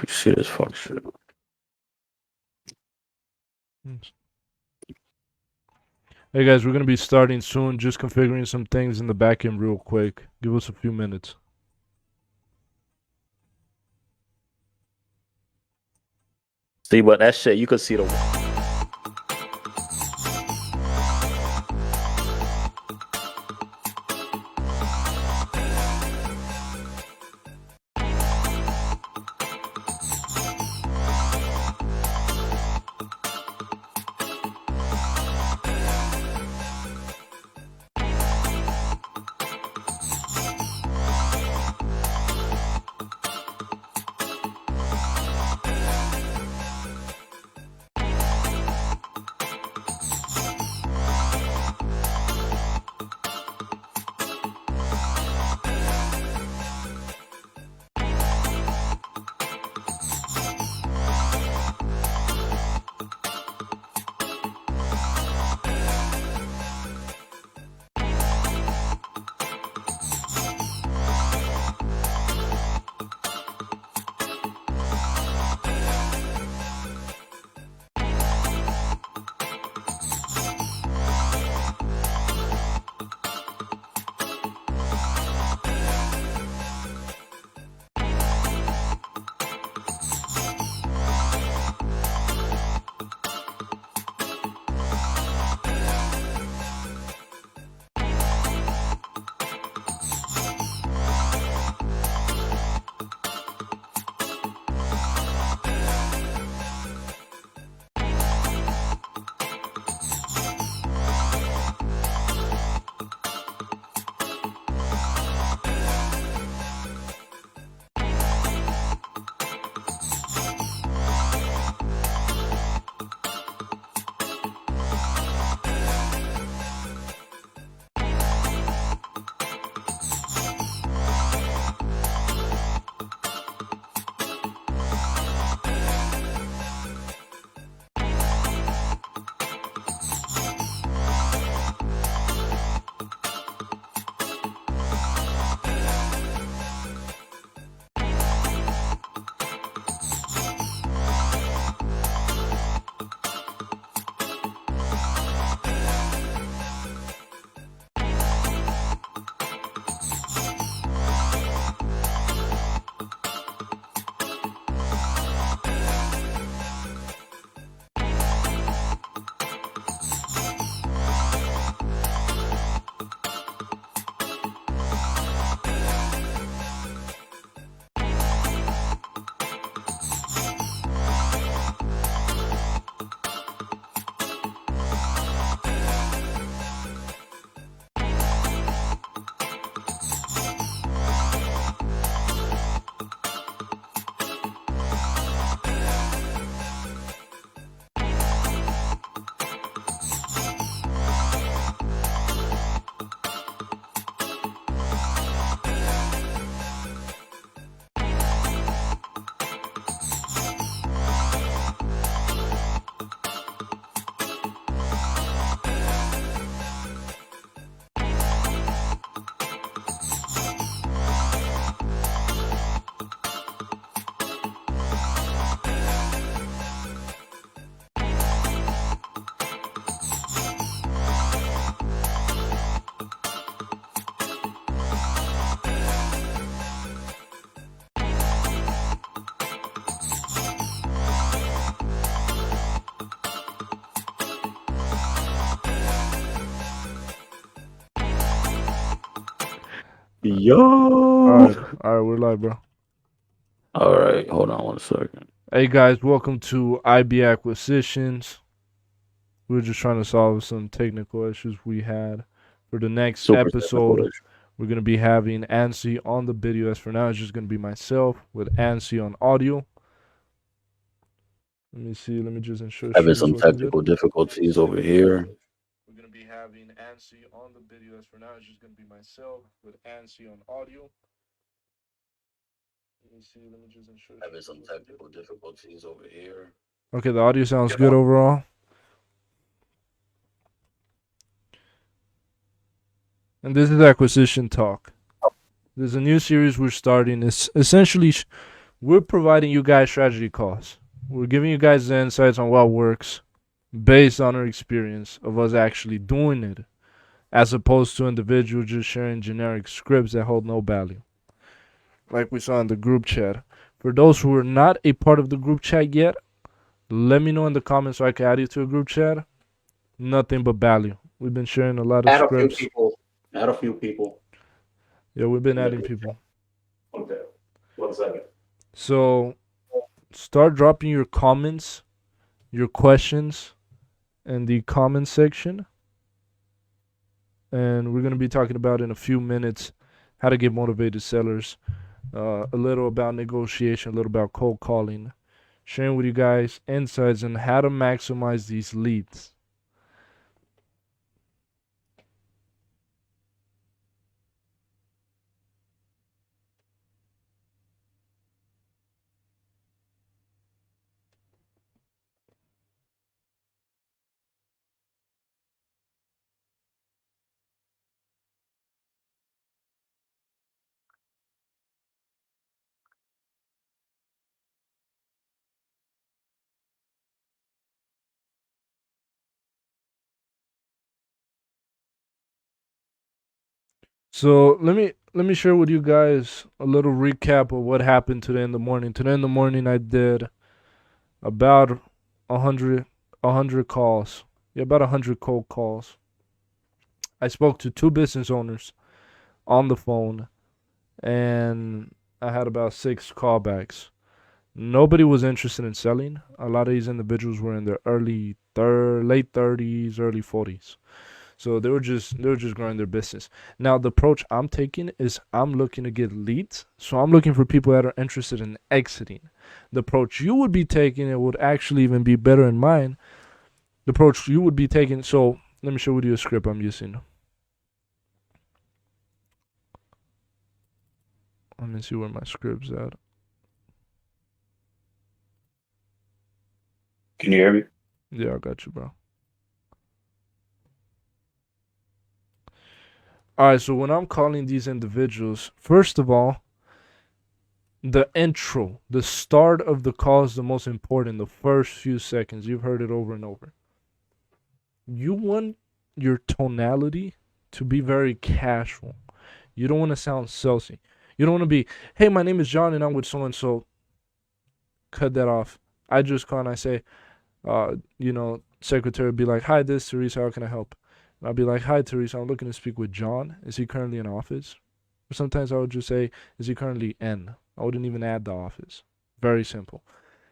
You see this fuck shit. Hey guys, we're gonna be starting soon. Just configuring some things in the back end real quick. Give us a few minutes. See, but that shit, you could see the. Yo. Alright, we're live, bro. All right, hold on 1 second. Hey guys, welcome to IB Acquisitions. We're just trying to solve some technical issues we had. For the next Super episode, technical issue. we're gonna be having Ansi on the video. As for now, it's just gonna be myself with Ansi on audio. Let me see. Let me just ensure Having shit is some working good. technical difficulties over here. We're gonna be having Ansi on the video. As for now, it's just gonna be myself with Ansi on audio. Let me see. Let me just ensure. Having some technical difficulties over here. Okay, the audio sounds good overall. And this is Acquisition Talk. There's a new series we're starting. It's essentially we're providing you guys strategy calls. We're giving you guys the insights on what works based on our experience of us actually doing it, as opposed to individuals just sharing generic scripts that hold no value. Like we saw in the group chat. For those who are not a part of the group chat yet, let me know in the comments so I can add you to a group chat. Nothing but value. We've been sharing a lot of Add a few scripts. people. Add a few people. Yeah, we've been in the adding group people. chat. Okay. 1 second. So start dropping your comments, your questions in the comment section. And we're going to be talking about in a few minutes how to get motivated sellers, a little about negotiation, a little about cold calling, sharing with you guys insights on how to maximize these leads. So let me share with you guys a little recap of what happened today in the morning. Today in the morning I did about 100 calls. Yeah, about 100 cold calls. I spoke to 2 business owners on the phone and I had about 6 callbacks. Nobody was interested in selling. A lot of these individuals were in their late 30s, early 40s. So they were just growing their business. Now the approach I'm taking is I'm looking to get leads. So I'm looking for people that are interested in exiting. The approach you would be taking, it would actually even be better in mine. The approach you would be taking. So let me show you a script I'm using. Let me see where my script's at. Can you hear me? Yeah, I got you, bro. All right, so when I'm calling these individuals, first of all, the intro, the start of the call is the most important. The first few seconds, you've heard it over and over. You want your tonality to be very casual. You don't want to sound salesy. You don't want to be, hey, my name is John and I'm with so and so. Cut that off. I just call and I say, secretary would be like, hi, this is Teresa. How can I help? And I'll be like, hi, Teresa. I'm looking to speak with John. Is he currently in office? Or sometimes I would just say, is he currently in? I wouldn't even add the office. Very simple.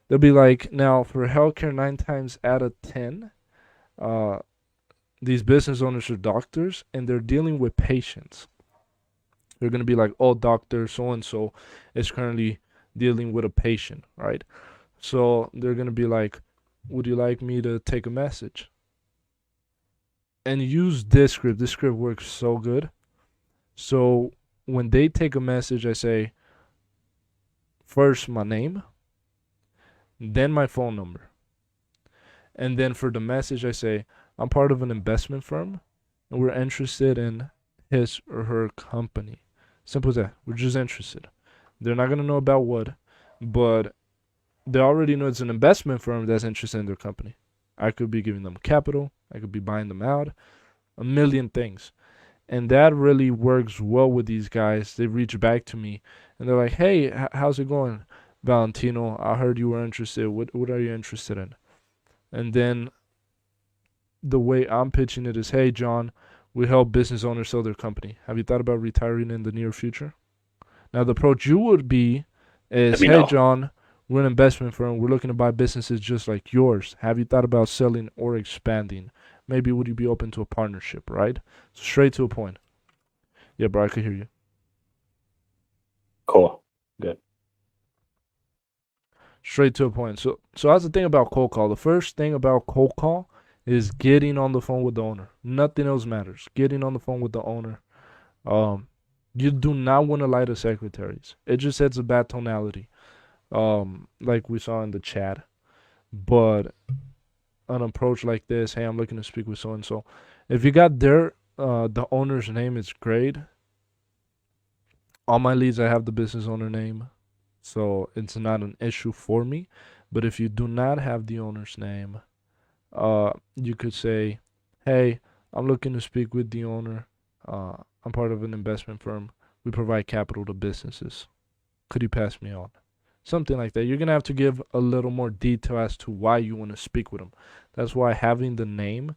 They'll be like, now for healthcare, 9 times out of 10, uh, these business owners are doctors and they're dealing with patients. They're going to be like, oh, doctor so and so is currently dealing with a patient, right? So they're going to be like, would you like me to take a message? And use this script. This script works so good. So when they take a message, I say, first my name, then my phone number. And then for the message, I say, I'm part of an investment firm and we're interested in his or her company. Simple as that. We're just interested. They're not going to know about what, but they already know it's an investment firm that's interested in their company. I could be giving them capital. I could be buying them out. A million things. And that really works well with these guys. They reach back to me and they're like, hey, how's it going, Valentino? I heard you were interested. What are you interested in? And then the way I'm pitching it is, hey, John, we help business owners sell their company. Have you thought about retiring in the near future? Now, the approach you would be Let is, me hey, know. John, we're an investment firm. We're looking to buy businesses just like yours. Have you thought about selling or expanding? Maybe would you be open to a partnership, right? Straight to a point. Yeah, bro, I could hear you. Cool. Good. Straight to a point. So that's the thing about cold call. The first thing about cold call is getting on the phone with the owner. Nothing else matters. Getting on the phone with the owner. Um, you do not want to lie to secretaries. It just sets a bad tonality. Like we saw in the chat. But an approach like this, hey, I'm looking to speak with so and so. If you got the owner's name, it's great. All my leads, I have the business owner name. So it's not an issue for me. But if you do not have the owner's name, you could say, "Hey, I'm looking to speak with the owner. I'm part of an investment firm. We provide capital to businesses. Could you pass me on?" Something like that. You're gonna have to give a little more detail as to why you want to speak with them. That's why having the name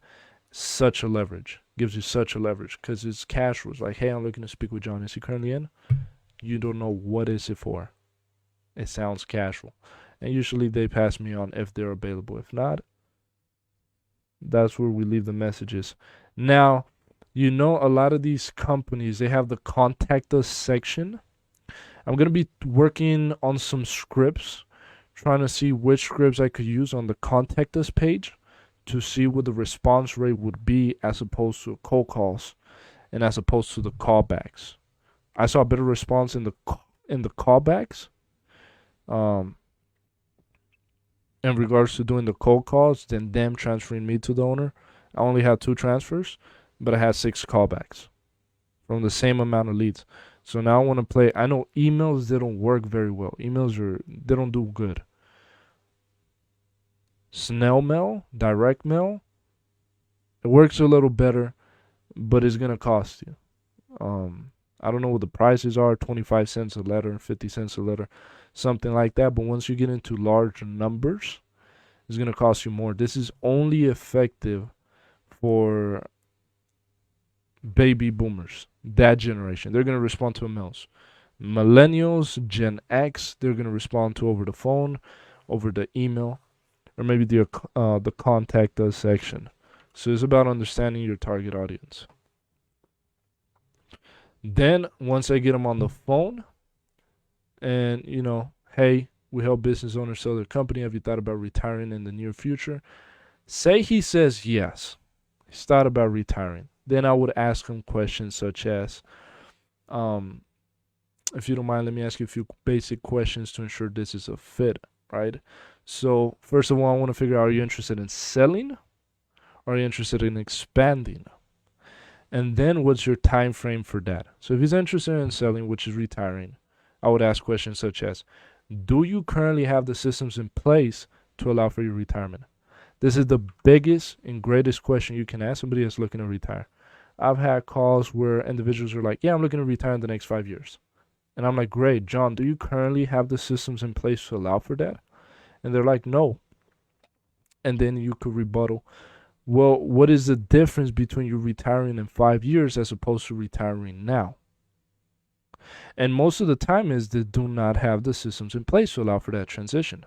such a leverage gives you such a leverage because it's casual. It's like, "Hey, I'm looking to speak with John. Is he currently in?" You don't know what is it for. It sounds casual, and usually they pass me on if they're available. If not, that's where we leave the messages. Now, a lot of these companies, they have the contact us section. I'm going to be working on some scripts, trying to see which scripts I could use on the contact us page to see what the response rate would be as opposed to cold calls and as opposed to the callbacks. I saw a better response in the callbacks. In regards to doing the cold calls than them transferring me to the owner. I only had 2 transfers, but I had 6 callbacks from the same amount of leads. So now I want to play. I know emails, they don't work very well. They don't do good. Snail mail, direct mail, it works a little better, but it's gonna cost you. I don't know what the prices are, 25 cents a letter, 50 cents a letter, something like that. But once you get into large numbers, it's gonna cost you more. This is only effective for baby boomers, that generation. They're gonna respond to emails. Millennials, Gen X, they're gonna respond to over the phone, over the email, or maybe the contact us section. So it's about understanding your target audience. Then once I get them on the phone, and hey, we help business owners sell their company. Have you thought about retiring in the near future? Say he says yes. He's thought about retiring. Then I would ask him questions such as, if you don't mind, let me ask you a few basic questions to ensure this is a fit, right? So first of all, I want to figure out, are you interested in selling? Or are you interested in expanding? And then what's your time frame for that? So if he's interested in selling, which is retiring, I would ask questions such as, do you currently have the systems in place to allow for your retirement? This is the biggest and greatest question you can ask somebody that's looking to retire. I've had calls where individuals are like, yeah, I'm looking to retire in the next 5 years. And I'm like, great, John, do you currently have the systems in place to allow for that? And they're like, no. And then you could rebuttal, well, what is the difference between you retiring in 5 years as opposed to retiring now? And most of the time is they do not have the systems in place to allow for that transition.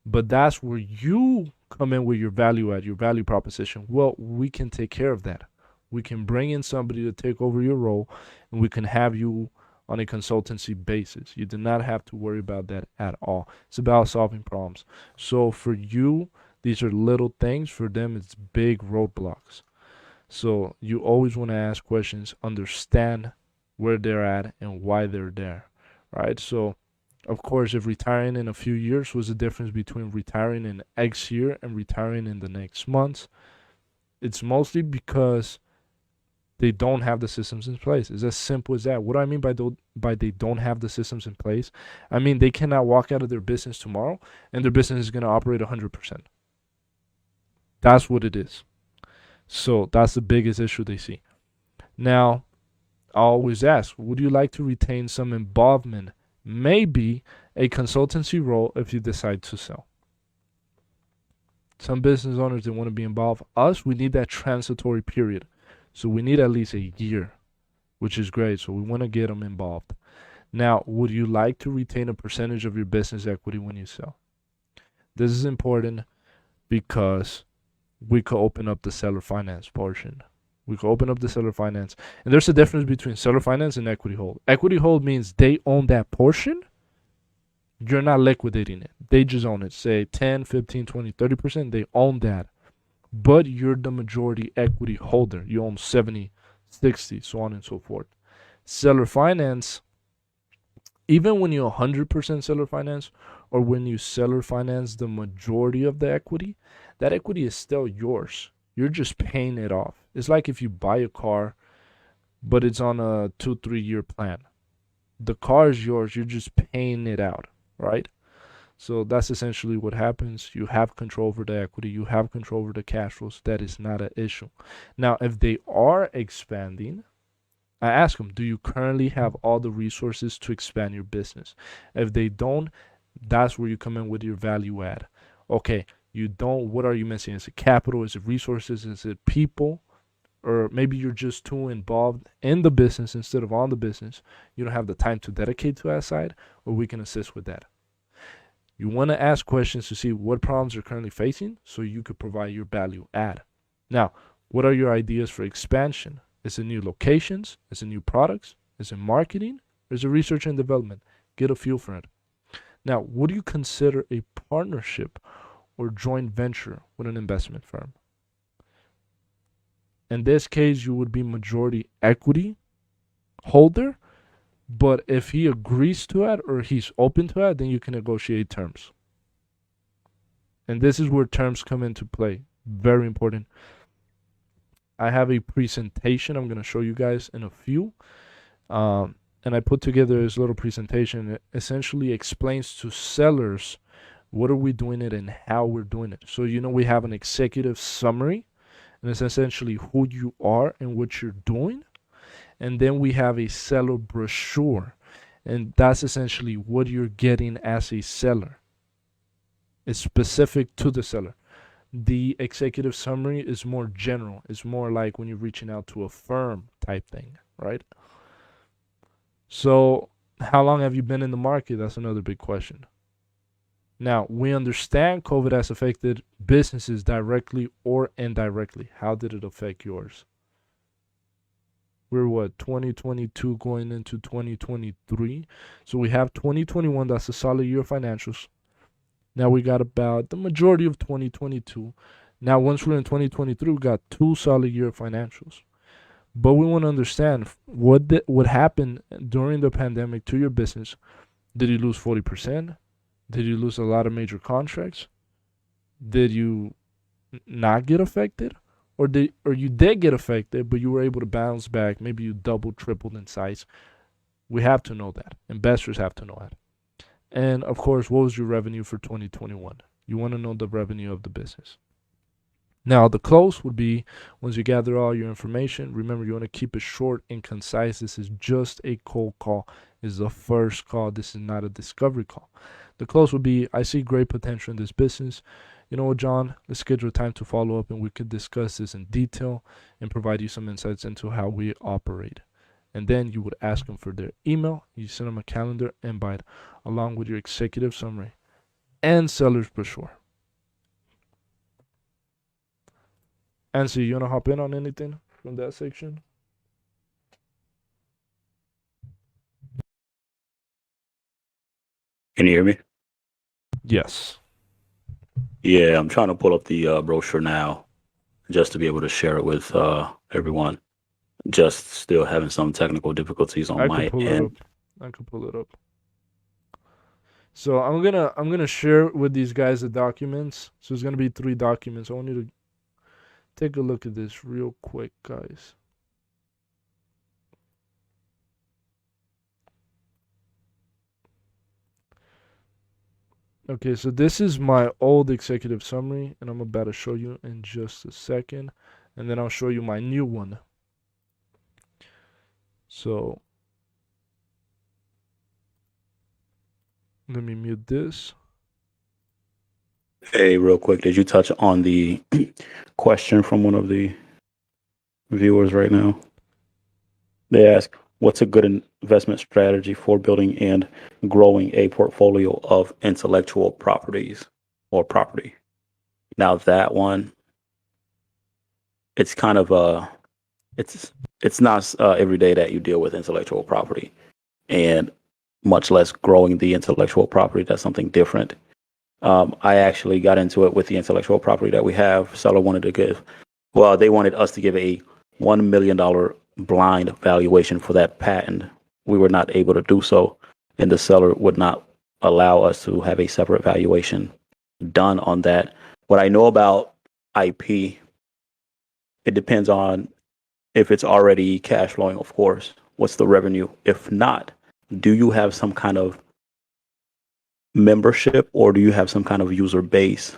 But that's where you come in with your value add, your value proposition. Well, we can take care of that. We can bring in somebody to take over your role, and we can have you on a consultancy basis. You do not have to worry about that at all. It's about solving problems. So for you, these are little things. For them, it's big roadblocks. So you always want to ask questions, understand where they're at and why they're there, right? So, of course, if retiring in a few years was the difference between retiring in X year and retiring in the next months, it's mostly because they don't have the systems in place. It's as simple as that. What do I mean by they don't have the systems in place? I mean they cannot walk out of their business tomorrow and their business is going to operate 100%. That's what it is. So that's the biggest issue they see. Now, I always ask, would you like to retain some involvement? Maybe a consultancy role if you decide to sell. Some business owners, they want to be involved. Us, we need that transitory period. So we need at least a year, which is great. So we want to get them involved. Now, would you like to retain a percentage of your business equity when you sell? This is important because we could open up the seller finance portion. We could open up the seller finance. And there's a difference between seller finance and equity hold. Equity hold means they own that portion. You're not liquidating it. They just own it. Say 10, 15, 20, 30%. They own that. But you're the majority equity holder. You own 70, 60, so on and so forth. Seller finance, even when you're 100% seller finance or when you seller finance the majority of the equity, that equity is still yours. You're just paying it off. It's like if you buy a car, but it's on a 2-3 year plan. The car is yours. You're just paying it out. right? So that's essentially what happens. You have control over the equity, you have control over the cash flows. That is not an issue. Now, if they are expanding, I ask them, do you currently have all the resources to expand your business? If they don't, that's where you come in with your value add. Okay, you don't, what are you missing? Is it capital? Is it resources? Is it people? Or maybe you're just too involved in the business instead of on the business. You don't have the time to dedicate to that side, or we can assist with that. You want to ask questions to see what problems you're currently facing so you could provide your value add. Now, what are your ideas for expansion? Is it new locations? Is it new products? Is it marketing? Or is it research and development? Get a feel for it. Now, would you consider a partnership or joint venture with an investment firm? In this case, you would be majority equity holder, but if he agrees to that or he's open to that, then you can negotiate terms. And this is where terms come into play. Very important. I have a presentation I'm going to show you guys in a few. And I put together this little presentation. It essentially explains to sellers what are we doing it and how we're doing it. So, we have an executive summary, and it's essentially who you are and what you're doing. And then we have a seller brochure, and that's essentially what you're getting as a seller. It's specific to the seller. The executive summary is more general. It's more like when you're reaching out to a firm type thing, right? So, how long have you been in the market? That's another big question. Now, we understand COVID has affected businesses directly or indirectly. How did it affect yours? We're 2022 going into 2023. So we have 2021, that's a solid year of financials. Now we got about the majority of 2022. Now, once we're in 2023, we got 2 solid year of financials. But we want to understand what happened during the pandemic to your business. Did you lose 40%? Did you lose a lot of major contracts? Did you not get affected? Or you did get affected, but you were able to bounce back. Maybe you doubled, tripled in size. We have to know that. Investors have to know that. And of course, what was your revenue for 2021? You want to know the revenue of the business. Now, the close would be once you gather all your information. Remember, you want to keep it short and concise. This is just a cold call. This is a first call. This is not a discovery call. The close would be, I see great potential in this business. You know what, John? Let's schedule time to follow up and we could discuss this in detail and provide you some insights into how we operate. And then you would ask them for their email. You send them a calendar invite along with your executive summary and seller's brochure. Answer, you want to hop in on anything from that section? Can you hear me? Yes. Yeah, I'm trying to pull up the brochure now just to be able to share it with everyone. Just still having some technical difficulties on I my could pull it end. up. I could pull it up. So I'm gonna share with these guys the documents. So it's gonna be 3 documents. I want you to take a look at this real quick, guys. Okay, so this is my old executive summary, and I'm about to show you in just a second. And then I'll show you my new one. So let me mute this. Hey, real quick, did you touch on the question from one of the viewers right now? They ask, what's a good investment strategy for building and growing a portfolio of intellectual properties or property? Now that one, it's kind of it's not every day that you deal with intellectual property, and much less growing the intellectual property. That's something different. I actually got into it with the intellectual property that we have. Seller wanted to give, well, they wanted us to give a $1 million blind valuation for that patent. We were not able to do so, and the seller would not allow us to have a separate valuation done on that. What I know about IP, it depends on if it's already cash flowing, of course. What's the revenue? If not, do you have some kind of membership or do you have some kind of user base?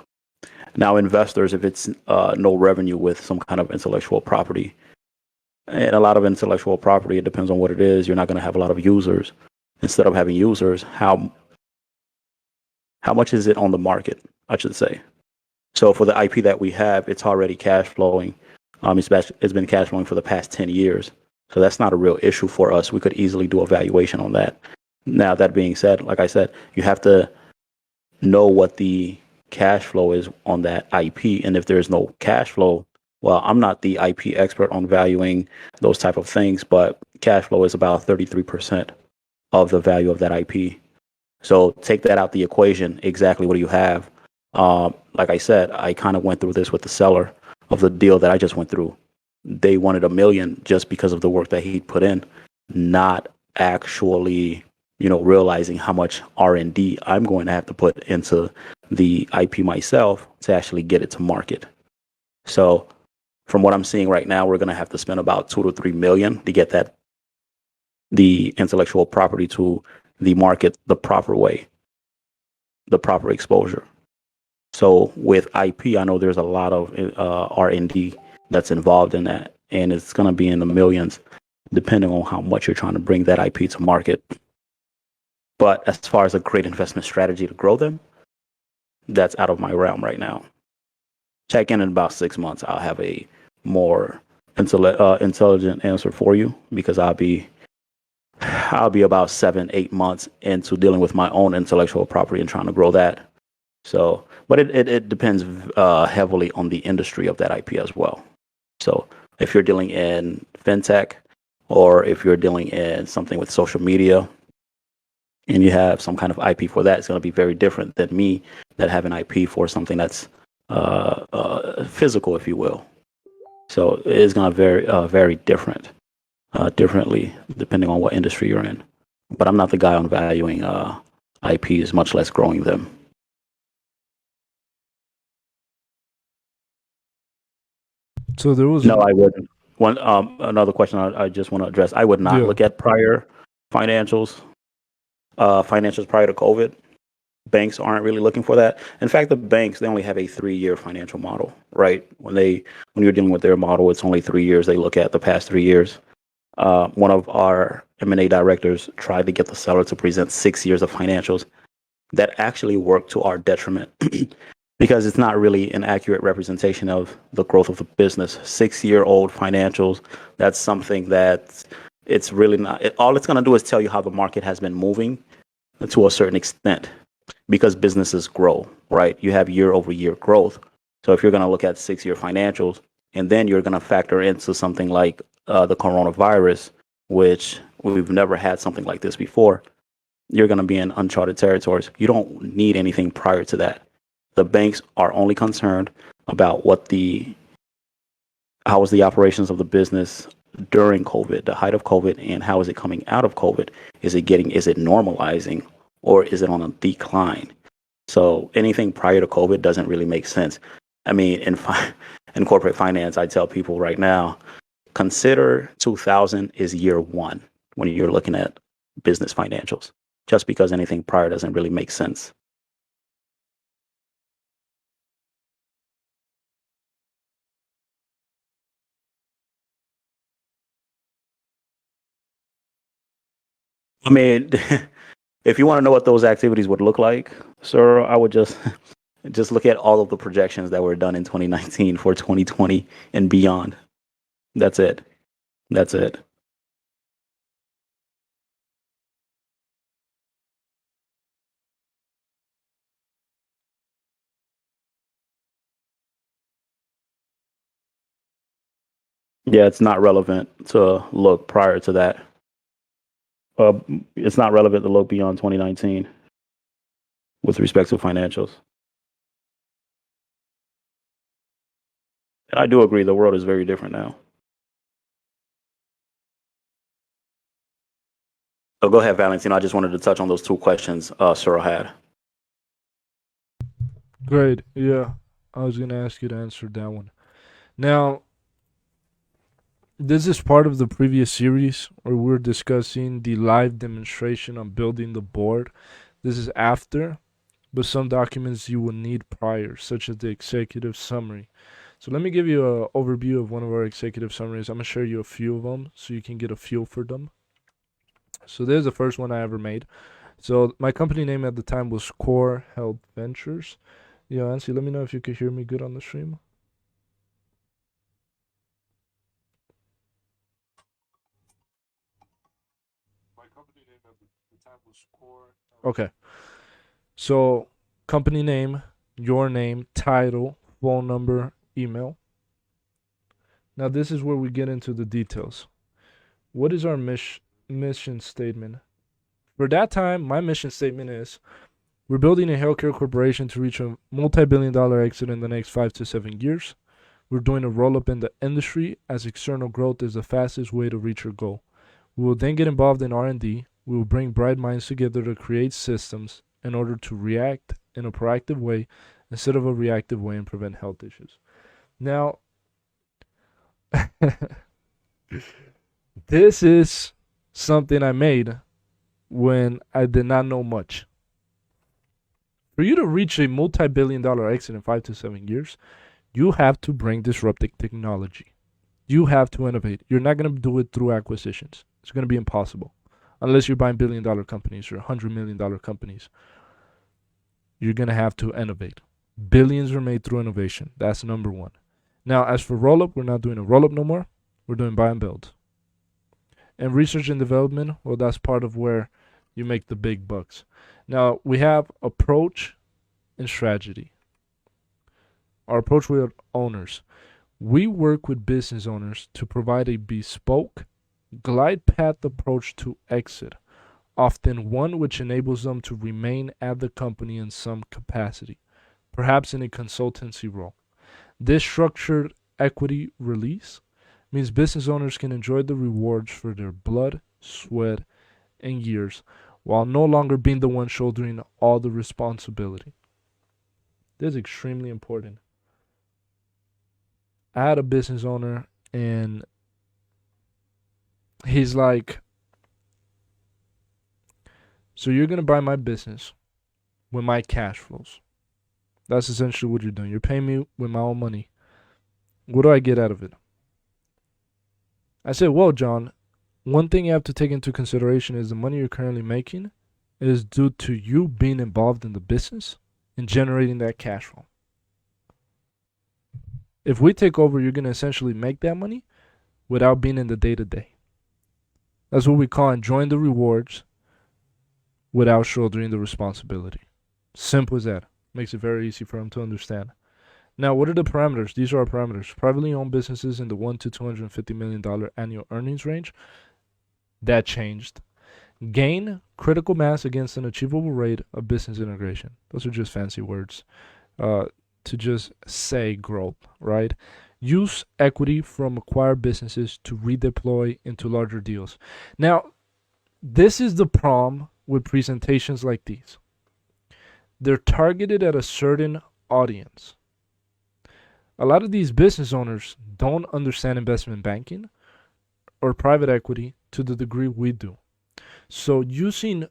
Now, investors, if it's no revenue with some kind of intellectual property, and a lot of intellectual property, it depends on what it is. You're not going to have a lot of users. Instead of having users, how much is it on the market? I should say. So for the IP that we have, it's already cash flowing. It's been cash flowing for the past 10 years. So that's not a real issue for us. We could easily do a valuation on that. Now that being said, like I said, you have to know what the cash flow is on that IP. And if there's no cash flow, well, I'm not the IP expert on valuing those type of things, but cash flow is about 33% of the value of that IP. So take that out the equation. Exactly what do you have? Like I said, I kind of went through this with the seller of the deal that I just went through. They wanted 1 million just because of the work that he put in, not actually, realizing how much R&D I'm going to have to put into the IP myself to actually get it to market. So from what I'm seeing right now, we're going to have to spend about 2 to 3 million to get the intellectual property to the market the proper way, the proper exposure. So with IP, I know there's a lot of R&D that's involved in that, and it's going to be in the millions, depending on how much you're trying to bring that IP to market. But as far as a great investment strategy to grow them, that's out of my realm right now. Check in about 6 months. I'll have a more intelligent answer for you because I'll be about 7, 8 months into dealing with my own intellectual property and trying to grow that. So, but it depends heavily on the industry of that IP as well. So, if you're dealing in fintech or if you're dealing in something with social media and you have some kind of IP for that, it's going to be very different than me that have an IP for something that's physical, if you will. So, it is going to very differently depending on what industry you're in. But I'm not the guy on valuing IPs, much less growing them. So there was No, an I wouldn't. One another question I just want to address. I would not yeah. look at prior financials, financials prior to COVID. Banks aren't really looking for that. In fact, the banks they only have a 3 year financial model, right? When you're dealing with their model, it's only 3 years. They look at the past 3 years. One of our M&A directors tried to get the seller to present 6 years of financials that actually worked to our detriment because it's not really an accurate representation of the growth of the business. 6 year old financials, that's something that it's really not. All it's going to do is tell you how the market has been moving to a certain extent because businesses grow, right? You have year over year growth. So if you're going to look at 6 year financials and then you're going to factor into something like the coronavirus, which we've never had something like this before, you're going to be in uncharted territories. You don't need anything prior to that. The banks are only concerned about how was the operations of the business during COVID, the height of COVID, and how is it coming out of COVID? Is it normalizing or is it on a decline? So anything prior to COVID doesn't really make sense. I mean, in corporate finance, I tell people right now, consider 2000 is year one when you're looking at business financials, just because anything prior doesn't really make sense. I mean, if you want to know what those activities would look like, sir, I would just look at all of the projections that were done in 2019 for 2020 and beyond. That's it. That's it. Yeah, it's not relevant to look prior to that. Uh, it's not relevant to look beyond 2019 with respect to financials. And I do agree the world is very different now. So go ahead, Valentino. I just wanted to touch on those two questions Cyril had. Great. Yeah. I was gonna ask you to answer that one. Now, this is part of the previous series where we're discussing the live demonstration on building the board This is after, but some documents you will need prior, such as the executive summary. So let me give you an overview of one of our executive summaries. I'm gonna share you a few of them so you can get a feel for them. So there's the first one I ever made. So my company name at the time was Core Health Ventures. Yo, Ansi, let me know if you could hear me good on the stream. My company name at the time was Core. Okay. So company name, your name, title, phone number, email. Now this is where we get into the details. What is our mission statement? For that time, my mission statement is we're building a healthcare corporation to reach a multi-billion-dollar exit in the next 5 to 7 years. We're doing a roll-up in the industry as external growth is the fastest way to reach our goal. We will then get involved in R&D. We will bring bright minds together to create systems in order to react in a proactive way instead of a reactive way and prevent health issues. Now, this is something I made when I did not know much. For you to reach a multi-billion-dollar exit in 5 to 7 years, you have to bring disruptive technology. You have to innovate. You're not going to do it through acquisitions. It's going to be impossible. Unless you're buying billion-dollar companies or $100 million companies. You're going to have to innovate. Billions are made through innovation. That's number one. Now, as for roll-up, we're not doing a roll-up no more. We're doing buy and build. And research and development, well, that's part of where you make the big bucks. Now, we have approach and strategy. Our approach with owners. We work with business owners to provide a bespoke, glide path approach to exit, often one which enables them to remain at the company in some capacity, perhaps in a consultancy role. This structured equity release means business owners can enjoy the rewards for their blood, sweat, and years while no longer being the one shouldering all the responsibility. This is extremely important. I had a business owner and he's like, so you're going to buy my business with my cash flows. That's essentially what you're doing. You're paying me with my own money. What do I get out of it? I said, well, John, one thing you have to take into consideration is the money you're currently making is due to you being involved in the business and generating that cash flow. If we take over, you're going to essentially make that money without being in the day to day. That's what we call enjoying the rewards without shouldering the responsibility. Simple as that. Makes it very easy for them to understand. Now, what are the parameters? These are our parameters. Privately owned businesses in the $1 to $250 million annual earnings range. That changed. Gain critical mass against an achievable rate of business integration. Those are just fancy words to just say growth, right? Use equity from acquired businesses to redeploy into larger deals. Now, this is the problem with presentations like these. They're targeted at a certain audience. A lot of these business owners don't understand investment banking or private equity to the degree we do. So using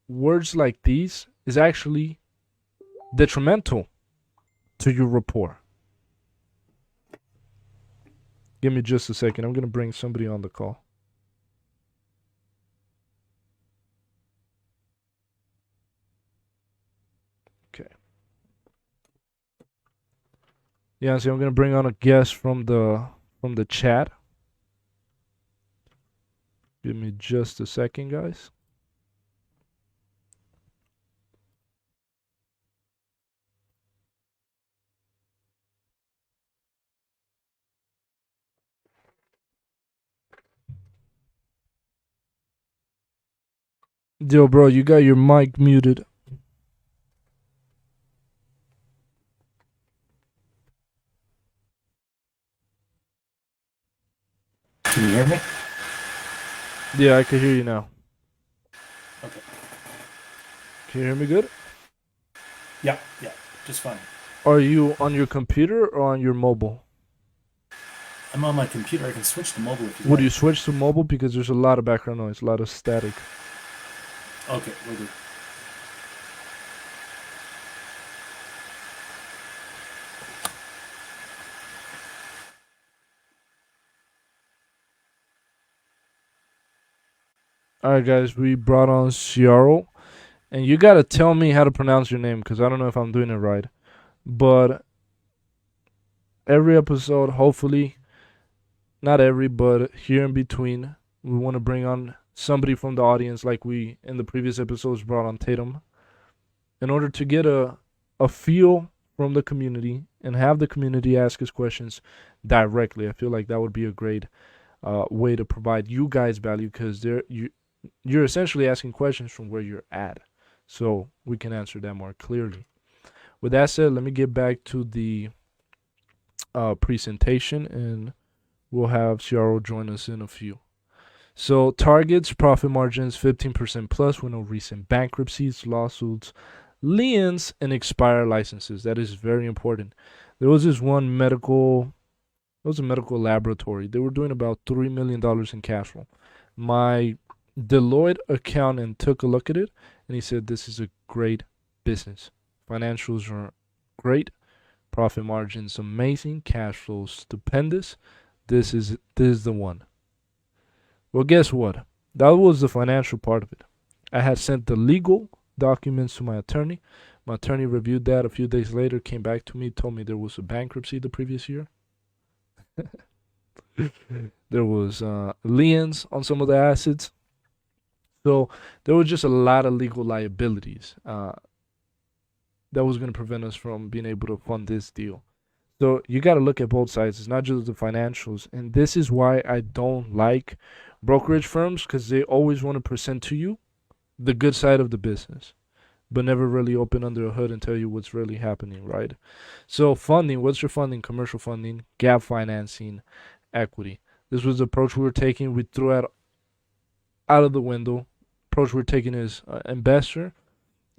words like these is actually detrimental to your rapport. Give me just a second. I'm going to bring somebody on the call. Okay. Yeah, so I'm going to bring on a guest from the chat. Give me just a second, guys. Yo, bro, you got your mic muted. Can you hear me? Yeah, I can hear you now. Okay. Can you hear me good? Yeah, just fine. Are you on your computer or on your mobile? I'm on my computer. I can switch to mobile if you Would like. you switch to mobile? Because there's a lot of background noise, a lot of static. Okay, we'll do. All right, guys, we brought on Ciaro, and you gotta tell me how to pronounce your name because I don't know if I'm doing it right. But every episode, hopefully, not every, but here in between, we want to bring on somebody from the audience, like we in the previous episodes brought on Tatum, in order to get a feel from the community and have the community ask us questions directly. I feel like that would be a great way to provide you guys value because you're essentially asking questions from where you're at, so we can answer that more clearly. With that said, let me get back to the presentation, and we'll have Ciaro join us in a few. So targets profit margins 15% plus with no recent bankruptcies, lawsuits, liens, and expired licenses. That is very important. There was this one medical, it was a medical laboratory. They were doing about $3 million in cash flow. My Deloitte accountant took a look at it and he said, "This is a great business. Financials are great, profit margins amazing, cash flow stupendous. This is the one." Well, guess what? That was the financial part of it. I had sent the legal documents to my attorney. My attorney reviewed that a few days later, came back to me, told me there was a bankruptcy the previous year. There was liens on some of the assets. So there was just a lot of legal liabilities that was going to prevent us from being able to fund this deal. So you got to look at both sides. It's not just the financials. And this is why I don't like brokerage firms, because they always want to present to you the good side of the business, but never really open under a hood and tell you what's really happening, right? So funding, what's your funding? Commercial funding, gap financing, equity. This was the approach we were taking. We threw out of the window. Approach we're taking is investor,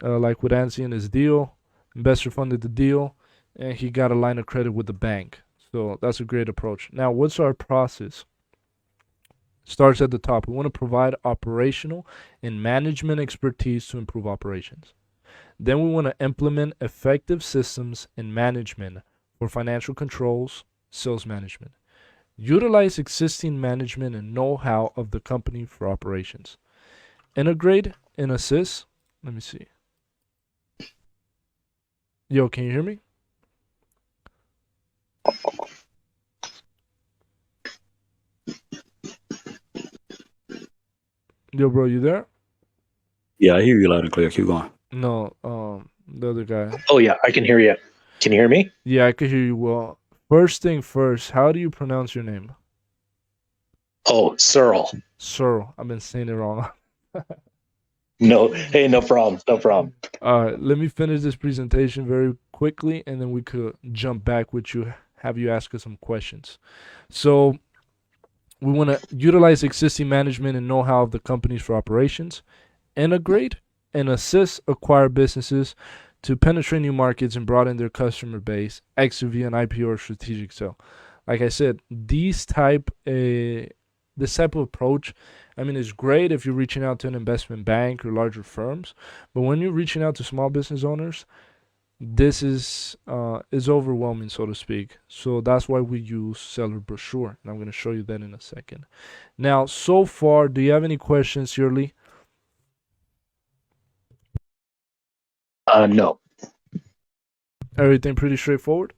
like with Ansi and his deal. Investor funded the deal, and he got a line of credit with the bank. So that's a great approach. Now, what's our process? Starts at the top. We want to provide operational and management expertise to improve operations. Then we want to implement effective systems and management for financial controls, sales management. Utilize existing management and know-how of the company for operations. Integrate and assist. Let me see. Yo, can you hear me? Yo, bro, you there? Yeah, I hear you loud and clear. Keep going. No, the other guy. Oh yeah, I can hear you. Can you hear me? Yeah, I could hear you well. First thing first, how do you pronounce your name? Oh, Searle. Searle. I've been saying it wrong. No, hey, no problem, no problem. All right, let me finish this presentation very quickly, and then we could jump back with you, have you ask us some questions. So we want to utilize existing management and know-how of the companies for operations, integrate and assist acquired businesses to penetrate new markets and broaden their customer base, exit via an IPO or strategic sale. Like I said, this type of approach, I mean, it's great if you're reaching out to an investment bank or larger firms, but when you're reaching out to small business owners, this is overwhelming, so to speak. So that's why we use seller brochure, and I'm going to show you that in a second. Now, so far, do you have any questions, Shirley? No. Everything pretty straightforward?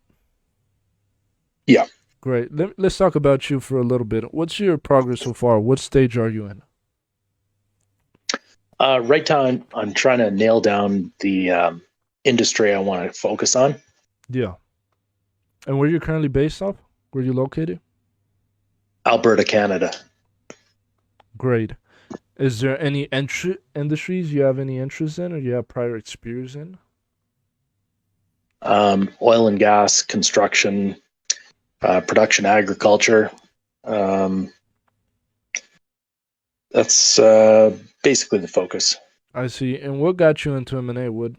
Yeah. Great. Let's talk about you for a little bit. What's your progress so far? What stage are you in? Right now, I'm trying to nail down the industry I want to focus on. Yeah. And where you're currently based off? Where you located? Alberta, Canada. Great. Is there any industries you have any interest in or you have prior experience in? Oil and gas, construction, production, agriculture. That's basically the focus. I see. And what got you into M&A? What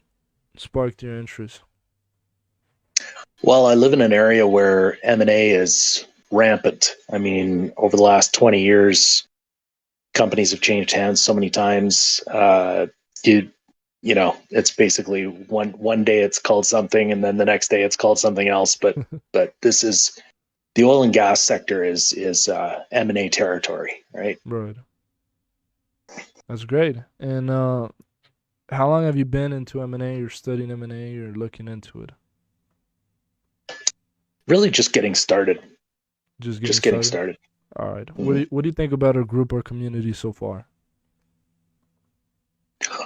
sparked your interest? Well, I live in an area where M&A is rampant. I mean, over the last 20 years, companies have changed hands so many times. You know, it's basically one day it's called something, and then the next day it's called something else. But this is the oil and gas sector is M&A territory, right? Right. That's great. And how long have you been into M&A? You're studying M&A. You're looking into it. Really, just getting started. Just getting Just getting started. started. All right. Mhm. What do you think about our group or community so far?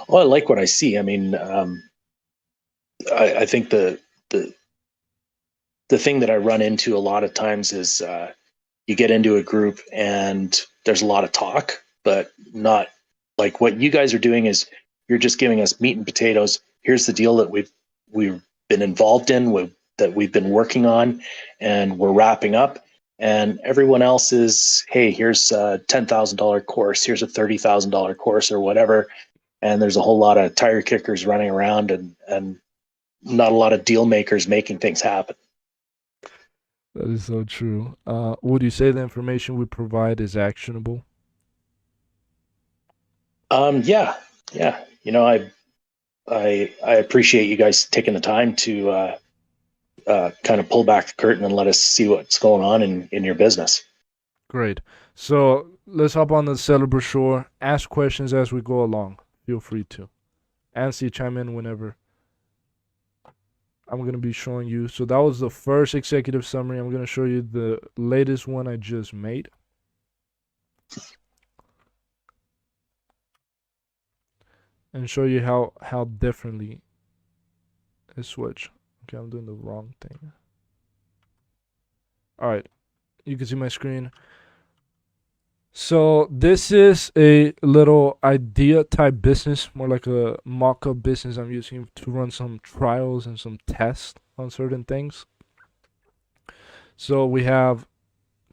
Well, I like what I see. I mean, I think the the thing that I run into a lot of times is you get into a group and there's a lot of talk, but not like what you guys are doing is you're just giving us meat and potatoes. Here's the deal that we've been involved in, that we've been working on, and we're wrapping up. And everyone else is, hey, here's a $10,000 course, here's a $30,000 course, or whatever. And there's a whole lot of tire kickers running around, and not a lot of deal makers making things happen. That is so true. Would you say the information we provide is actionable? Yeah, yeah. I appreciate you guys taking the time to kind of pull back the curtain and let us see what's going on in your business. Great. So let's hop on the seller brochure. Ask questions as we go along. Feel free to. Answer, chime in whenever. I'm going to be showing you. So that was the first executive summary. I'm going to show you the latest one I just made. And show you how differently it switch. Okay, I'm doing the wrong thing. All right. You can see my screen. So this is a little idea type business, more like a mock-up business I'm using to run some trials and some tests on certain things. So we have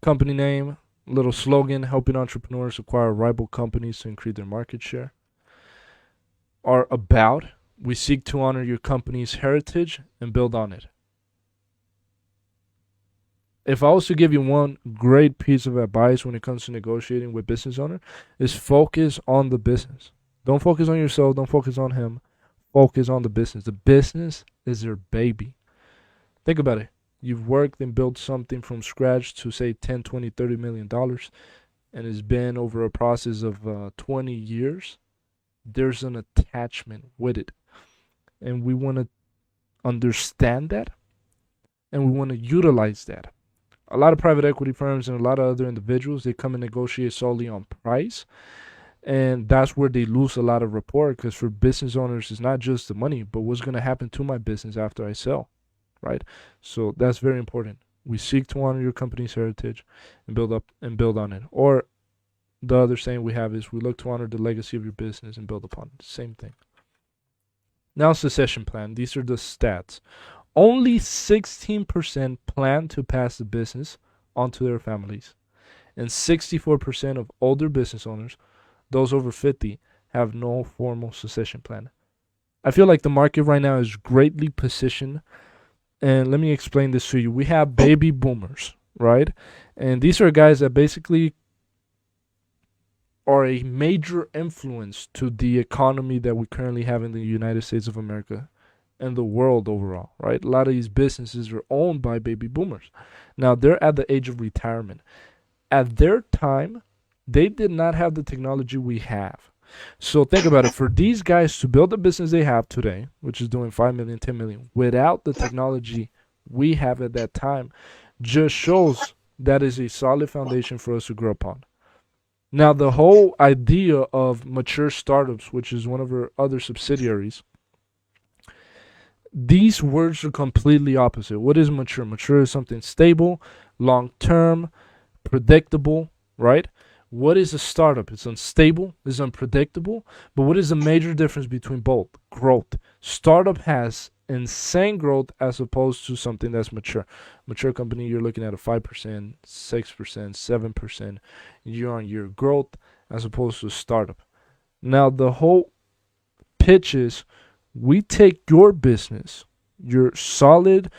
company name, little slogan, helping entrepreneurs acquire rival companies to increase their market share. Our about, we seek to honor your company's heritage and build on it. If I was to give you one great piece of advice when it comes to negotiating with business owner, is focus on the business. Don't focus on yourself. Don't focus on him. Focus on the business. The business is your baby. Think about it. You've worked and built something from scratch to say 10, 20, 30 million dollars, and it's been over a process of 20 years. There's an attachment with it, and we want to understand that, and we want to utilize that. A lot of private equity firms and a lot of other individuals, they come and negotiate solely on price, and that's where they lose a lot of rapport, because for business owners it's not just the money, but what's going to happen to my business after I sell, right? So that's very important. We seek to honor your company's heritage and build on it. Or the other saying we have is we look to honor the legacy of your business and build upon it. Same thing. Now, succession plan. These are the stats. Only 16% plan to pass the business onto their families. And 64% of older business owners, those over 50, have no formal succession plan. I feel like the market right now is greatly positioned. And let me explain this to you. We have baby boomers, right? And these are guys that basically are a major influence to the economy that we currently have in the United States of America and the world overall, right? A lot of these businesses are owned by baby boomers. Now, they're at the age of retirement. At their time, they did not have the technology we have. So think about it. For these guys to build the business they have today, which is doing 5 million, 10 million, without the technology we have at that time, just shows that is a solid foundation for us to grow upon. Now, the whole idea of mature startups, which is one of our other subsidiaries, these words are completely opposite. What is mature? Mature is something stable, long term, predictable, right? What is a startup? It's unstable, it's unpredictable. But what is the major difference between both? Growth. Startup has insane growth as opposed to something that's mature. Mature company, you're looking at a 5%, 6%, 7% year on year growth as opposed to a startup. Now, the whole pitch is we take your business, your solid,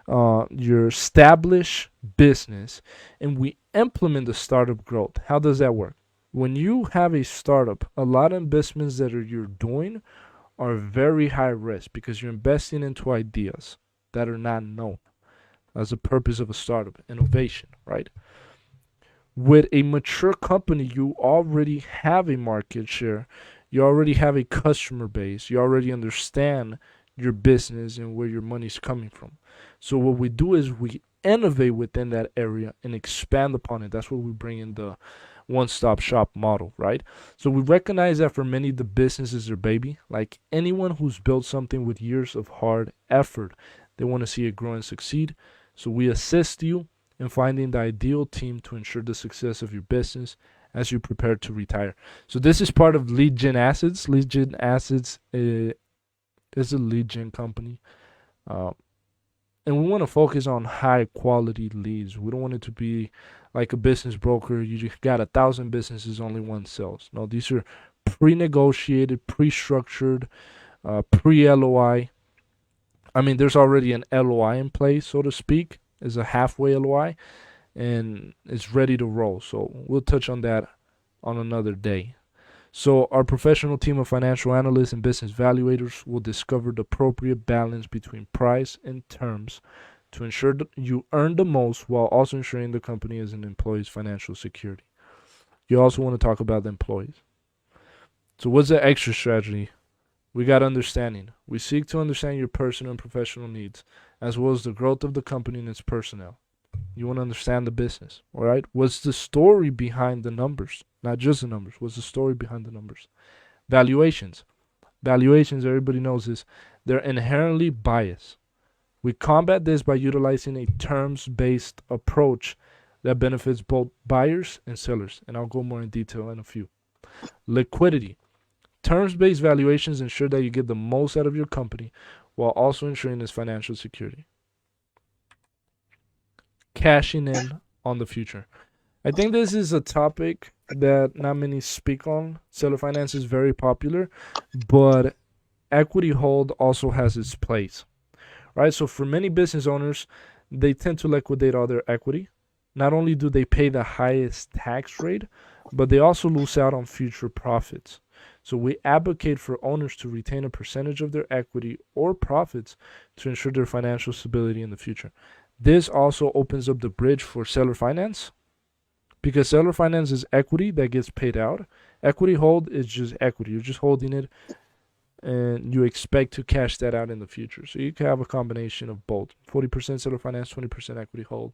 your established business, and we implement the startup growth. How does that work? When you have a startup, a lot of investments that you're doing are very high risk because you're investing into ideas that are not known. That's the purpose of a startup, innovation, right? With a mature company, you already have a market share, you already have a customer base, you already understand your business and where your money's coming from. So what we do is we innovate within that area and expand upon it. That's where we bring in the one-stop shop model, right? So we recognize that for many, the business is their baby. Like anyone who's built something with years of hard effort, they want to see it grow and succeed. So we assist you in finding the ideal team to ensure the success of your business as you prepare to retire. So this is part of Lead Gen Assets. Lead Gen Assets is a lead gen company. Uh, and we want to focus on high quality leads. We don't want it to be like a business broker. You got 1,000 businesses, only one sells. No, these are pre-negotiated, pre-structured, pre-LOI. I mean, there's already an LOI in place, so to speak. It's a halfway LOI, and it's ready to roll. So we'll touch on that on another day. So our professional team of financial analysts and business evaluators will discover the appropriate balance between price and terms to ensure that you earn the most while also ensuring the company is an employee's financial security. You also want to talk about the employees. So what's the extra strategy? We got understanding. We seek to understand your personal and professional needs, as well as the growth of the company and its personnel. You want to understand the business, all right? What's the story behind the numbers? Not just the numbers. What's the story behind the numbers? Valuations. Valuations, everybody knows this, they're inherently biased. We combat this by utilizing a terms-based approach that benefits both buyers and sellers, and I'll go more in detail in a few. Liquidity. Terms-based valuations ensure that you get the most out of your company while also ensuring its financial security. Cashing in on the future. I think this is a topic that not many speak on. Seller finance is very popular, but equity hold also has its place, right? So for many business owners, they tend to liquidate all their equity. Not only do they pay the highest tax rate, but they also lose out on future profits. So we advocate for owners to retain a percentage of their equity or profits to ensure their financial stability in the future. This also opens up the bridge for seller finance, because seller finance is equity that gets paid out. Equity hold is just equity. You're just holding it and you expect to cash that out in the future. So you can have a combination of both. 40% seller finance, 20% equity hold,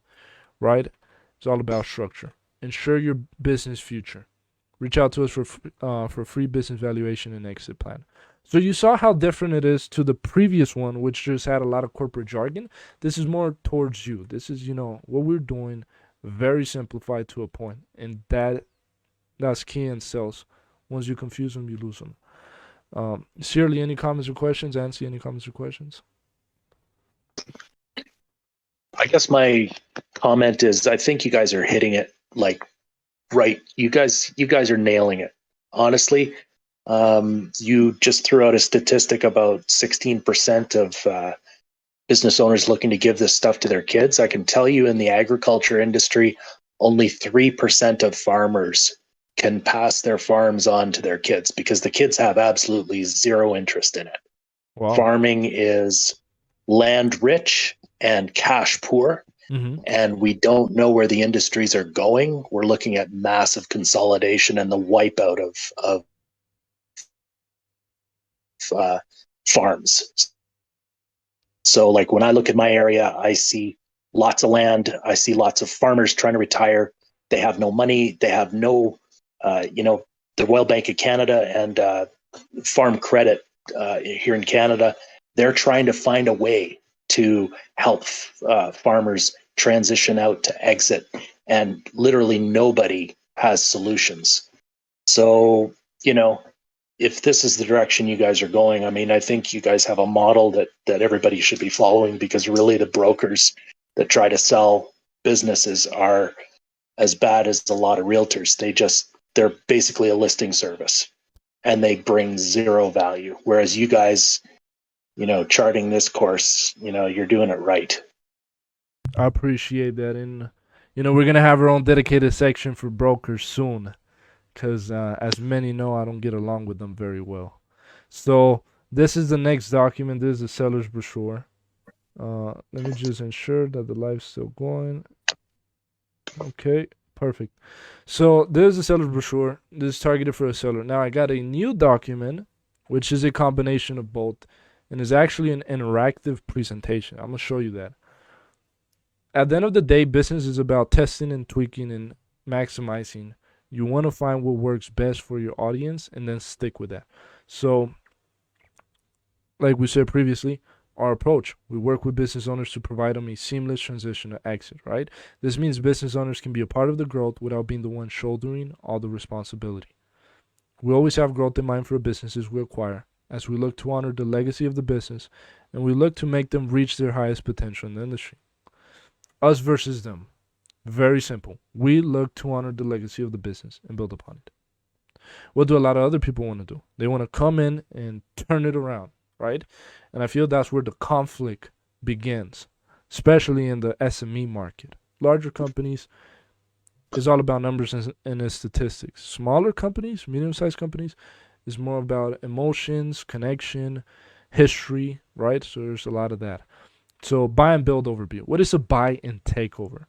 right? It's all about structure. Ensure your business future. Reach out to us for free business valuation and exit plan. So you saw how different it is to the previous one, which just had a lot of corporate jargon. This is more towards you. This is, what we're doing, very simplified to a point. And that's key in sales. Once you confuse them, you lose them. Shirley, any comments or questions? Ansi, any comments or questions? I guess my comment is I think you guys are hitting it like right. You guys are nailing it. Honestly, you just threw out a statistic about 16% of business owners looking to give this stuff to their kids. I can tell you in the agriculture industry, only 3% of farmers can pass their farms on to their kids because the kids have absolutely zero interest in it. Wow. Farming is land rich and cash poor. Mm-hmm. And we don't know where the industries are going. We're looking at massive consolidation and the wipeout of farms. So like when I look at my area, I see lots of land. I see lots of farmers trying to retire. They have no money. They have no, the Royal Bank of Canada and Farm Credit here in Canada, they're trying to find a way to help farmers transition out to exit, and literally nobody has solutions. So, if this is the direction you guys are going, I mean, I think you guys have a model that everybody should be following, because really the brokers that try to sell businesses are as bad as a lot of realtors. They're basically a listing service and they bring zero value. Whereas you guys, charting this course, you're doing it right. I appreciate that. And, we're going to have our own dedicated section for brokers soon, because as many know, I don't get along with them very well. So this is the next document. This is the seller's brochure. Let me just ensure that the live's still going. Okay, Perfect. So there's a seller brochure. This is targeted for a seller. Now I got a new document, which is a combination of both, and is actually an interactive presentation. I'm gonna show you that. At the end of the day, business is about testing and tweaking and maximizing. You want to find what works best for your audience and then stick with that. So, like we said previously, our approach, we work with business owners to provide them a seamless transition to exit, right? This means business owners can be a part of the growth without being the one shouldering all the responsibility. We always have growth in mind for the businesses we acquire, as we look to honor the legacy of the business and we look to make them reach their highest potential in the industry. Us versus them. Very simple. We look to honor the legacy of the business and build upon it. What do a lot of other people want to do? They want to come in and turn it around, right? And I feel that's where the conflict begins, especially in the SME market. Larger companies is all about numbers and statistics. Smaller companies, medium-sized companies, is more about emotions, connection, history, right? So there's a lot of that. So buy and build overview. What is a buy and takeover?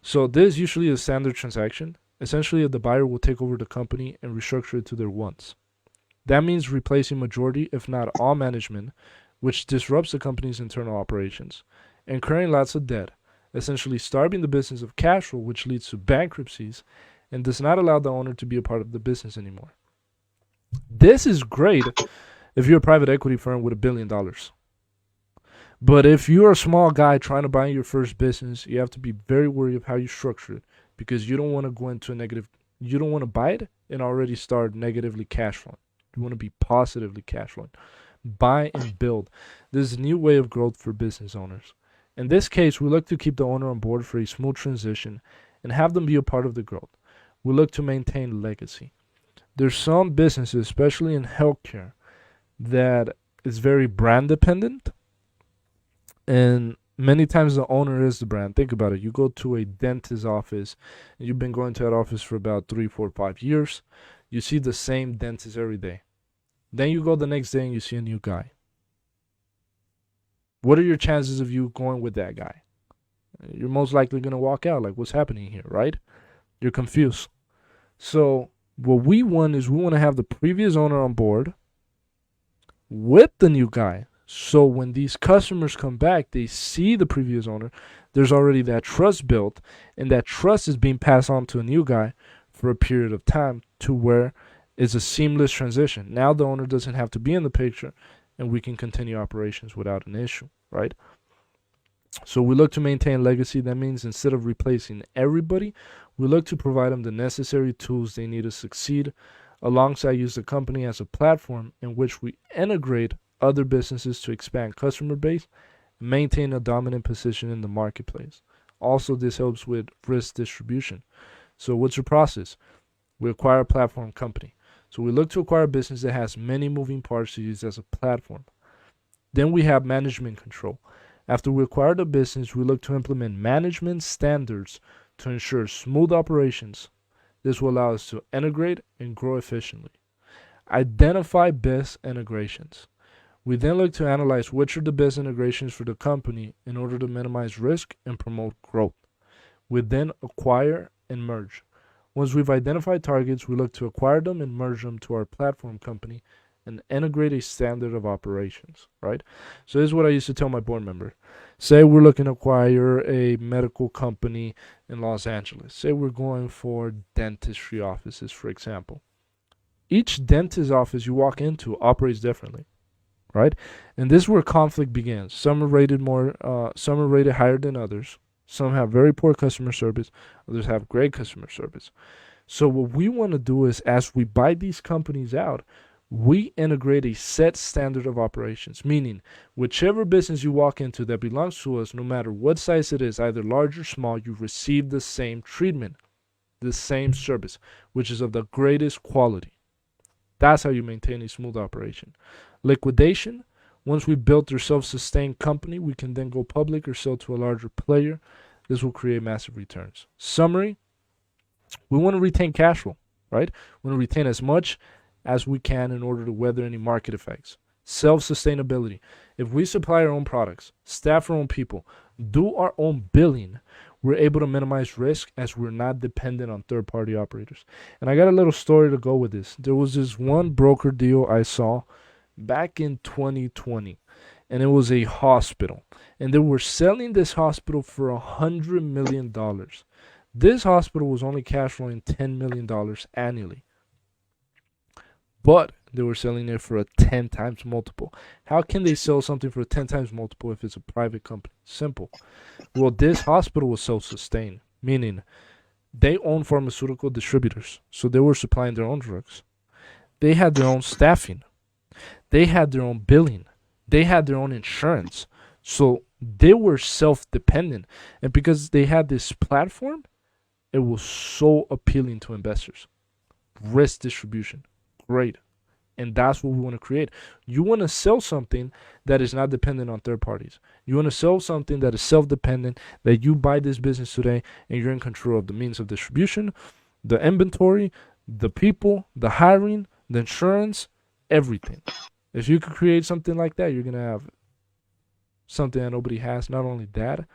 So this is usually a standard transaction. Essentially, the buyer will take over the company and restructure it to their wants. That means replacing majority, if not all management, which disrupts the company's internal operations, incurring lots of debt, essentially starving the business of cash flow, which leads to bankruptcies and does not allow the owner to be a part of the business anymore. This is great if you're a private equity firm with $1 billion. But if you're a small guy trying to buy your first business, you have to be very wary of how you structure it, because you don't want to go into a negative, you don't want to buy it and already start negatively cash flowing. You want to be positively cash flowing. Buy and build. This is a new way of growth for business owners. In this case, we look to keep the owner on board for a smooth transition and have them be a part of the growth. We look to maintain legacy. There's some businesses, especially in healthcare, that is very brand dependent. And many times the owner is the brand. Think about it. You go to a dentist's office, and you've been going to that office for about 3, 4, 5 years. You see the same dentist every day. Then you go the next day and you see a new guy. What are your chances of you going with that guy? You're most likely going to walk out like, what's happening here, right? You're confused. So what we want is we want to have the previous owner on board with the new guy. So when these customers come back, they see the previous owner. There's already that trust built, and that trust is being passed on to a new guy for a period of time to where it's a seamless transition. Now the owner doesn't have to be in the picture, and we can continue operations without an issue, right? So we look to maintain legacy. That means instead of replacing everybody, we look to provide them the necessary tools they need to succeed, alongside use the company as a platform in which we integrate other businesses to expand customer base and maintain a dominant position in the marketplace. Also, this helps with risk distribution. So what's your process? We acquire a platform company. So we look to acquire a business that has many moving parts to use as a platform. Then we have management control. After we acquire the business, we look to implement management standards to ensure smooth operations. This will allow us to integrate and grow efficiently. Identify best integrations. We then look to analyze which are the best integrations for the company in order to minimize risk and promote growth. We then acquire and merge. Once we've identified targets, we look to acquire them and merge them to our platform company and integrate a standard of operations, right? So this is what I used to tell my board member. Say we're looking to acquire a medical company in Los Angeles. Say we're going for dentistry offices, for example. Each dentist office you walk into operates differently, right? And this is where conflict begins. Some are rated higher than others. Some have very poor customer service. Others have great customer service. So what we want to do is, as we buy these companies out, we integrate a set standard of operations, meaning whichever business you walk into that belongs to us, no matter what size it is, either large or small, you receive the same treatment, the same service, which is of the greatest quality. That's how you maintain a smooth operation. Liquidation. Once we built our self-sustained company, we can then go public or sell to a larger player. This will create massive returns. Summary, we want to retain cash flow, right? We want to retain as much as we can in order to weather any market effects. Self-sustainability. If we supply our own products, staff our own people, do our own billing, we're able to minimize risk as we're not dependent on third-party operators. And I got a little story to go with this. There was this one broker deal I saw back in 2020, and it was a hospital, and they were selling this hospital for $100 million. This hospital was only cash flowing $10 million annually, but they were selling it for a 10 times multiple. How can they sell something for a 10 times multiple if it's a private company? Simple. Well, this hospital was self-sustained, meaning they own pharmaceutical distributors, so they were supplying their own drugs. They had their own staffing. They had their own billing. They had their own insurance. So they were self-dependent. And because they had this platform, it was so appealing to investors. Risk distribution. Great. And that's what we want to create. You want to sell something that is not dependent on third parties. You want to sell something that is self-dependent, that you buy this business today and you're in control of the means of distribution, the inventory, the people, the hiring, the insurance, everything. If you could create something like that, you're going to have something that nobody has. Not only that,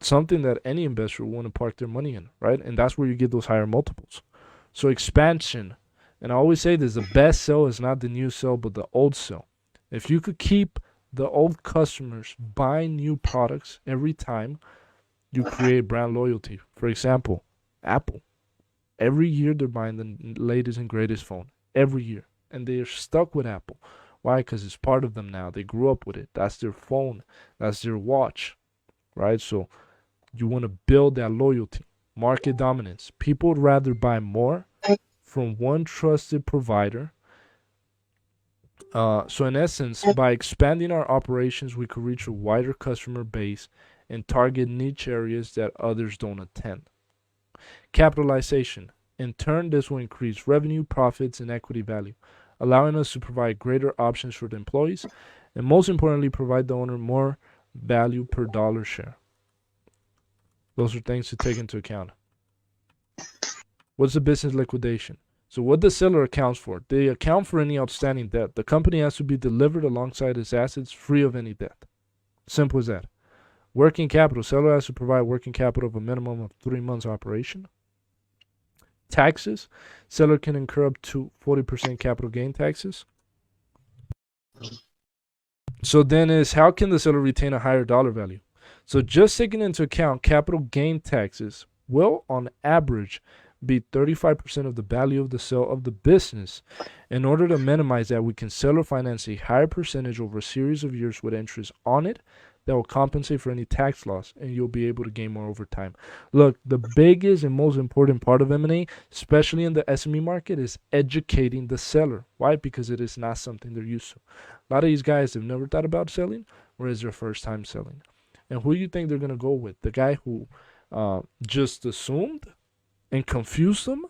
something that any investor will want to park their money in, right? And that's where you get those higher multiples. So expansion. And I always say this, the best sell is not the new sell, but the old sell. If you could keep the old customers buying new products every time, you create brand loyalty. For example, Apple. Every year they're buying the latest and greatest phone. Every year. And they're stuck with Apple. Why? Because it's part of them now. They grew up with it. That's their phone. That's their watch. Right? So you want to build that loyalty. Market dominance. People would rather buy more from one trusted provider. So in essence, by expanding our operations, we could reach a wider customer base and target niche areas that others don't attend. Capitalization. In turn, this will increase revenue, profits, and equity value, allowing us to provide greater options for the employees, and most importantly, provide the owner more value per dollar share. Those are things to take into account. What's the business liquidation? So what the seller accounts for? They account for any outstanding debt. The company has to be delivered alongside its assets free of any debt. Simple as that. Working capital. Seller has to provide working capital of a minimum of 3 months operation. Taxes. Seller can incur up to 40% capital gain taxes. So then is how can the seller retain a higher dollar value? So just taking into account capital gain taxes will on average be 35% of the value of the sale of the business. In order to minimize that, we can seller finance a higher percentage over a series of years with interest on it that will compensate for any tax loss, and you'll be able to gain more over time. Look, the biggest and most important part of M&A, especially in the SME market, is educating the seller. Why? Because it is not something they're used to. A lot of these guys have never thought about selling, or is their first time selling. And who do you think they're going to go with? The guy who just assumed and confused them,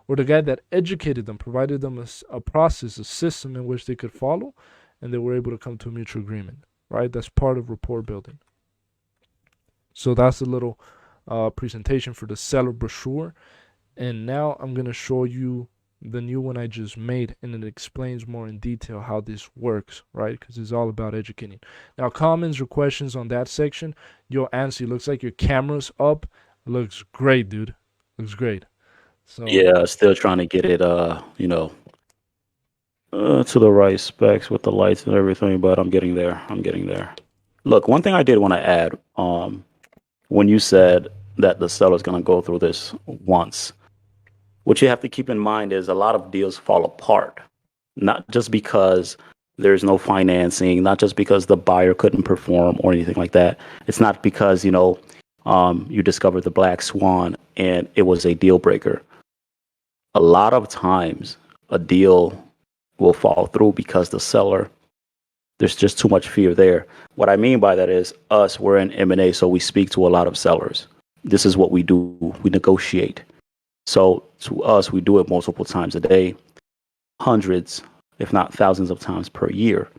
or the guy that educated them, provided them a process, a system in which they could follow, and they were able to come to a mutual agreement, right? That's part of rapport building. So that's a little presentation for the seller brochure. And now I'm going to show you the new one I just made, and it explains more in detail how this works, right? Because it's all about educating. Now, comments or questions on that section, yo, Ansi, looks like your camera's up. Looks great, dude. Looks great. So Yeah, still trying to get it, to the right specs with the lights and everything, but I'm getting there. I'm getting there. Look, one thing I did want to add, when you said that the seller's going to go through this once, what you have to keep in mind is a lot of deals fall apart, not just because there's no financing, not just because the buyer couldn't perform or anything like that. It's not because, you discovered the black swan and it was a deal breaker. A lot of times a deal will fall through because the seller, there's just too much fear there. What I mean by that is we're in M&A, so we speak to a lot of sellers. This is what we do. We negotiate. So to us, we do it multiple times a day, hundreds, if not thousands of times per year.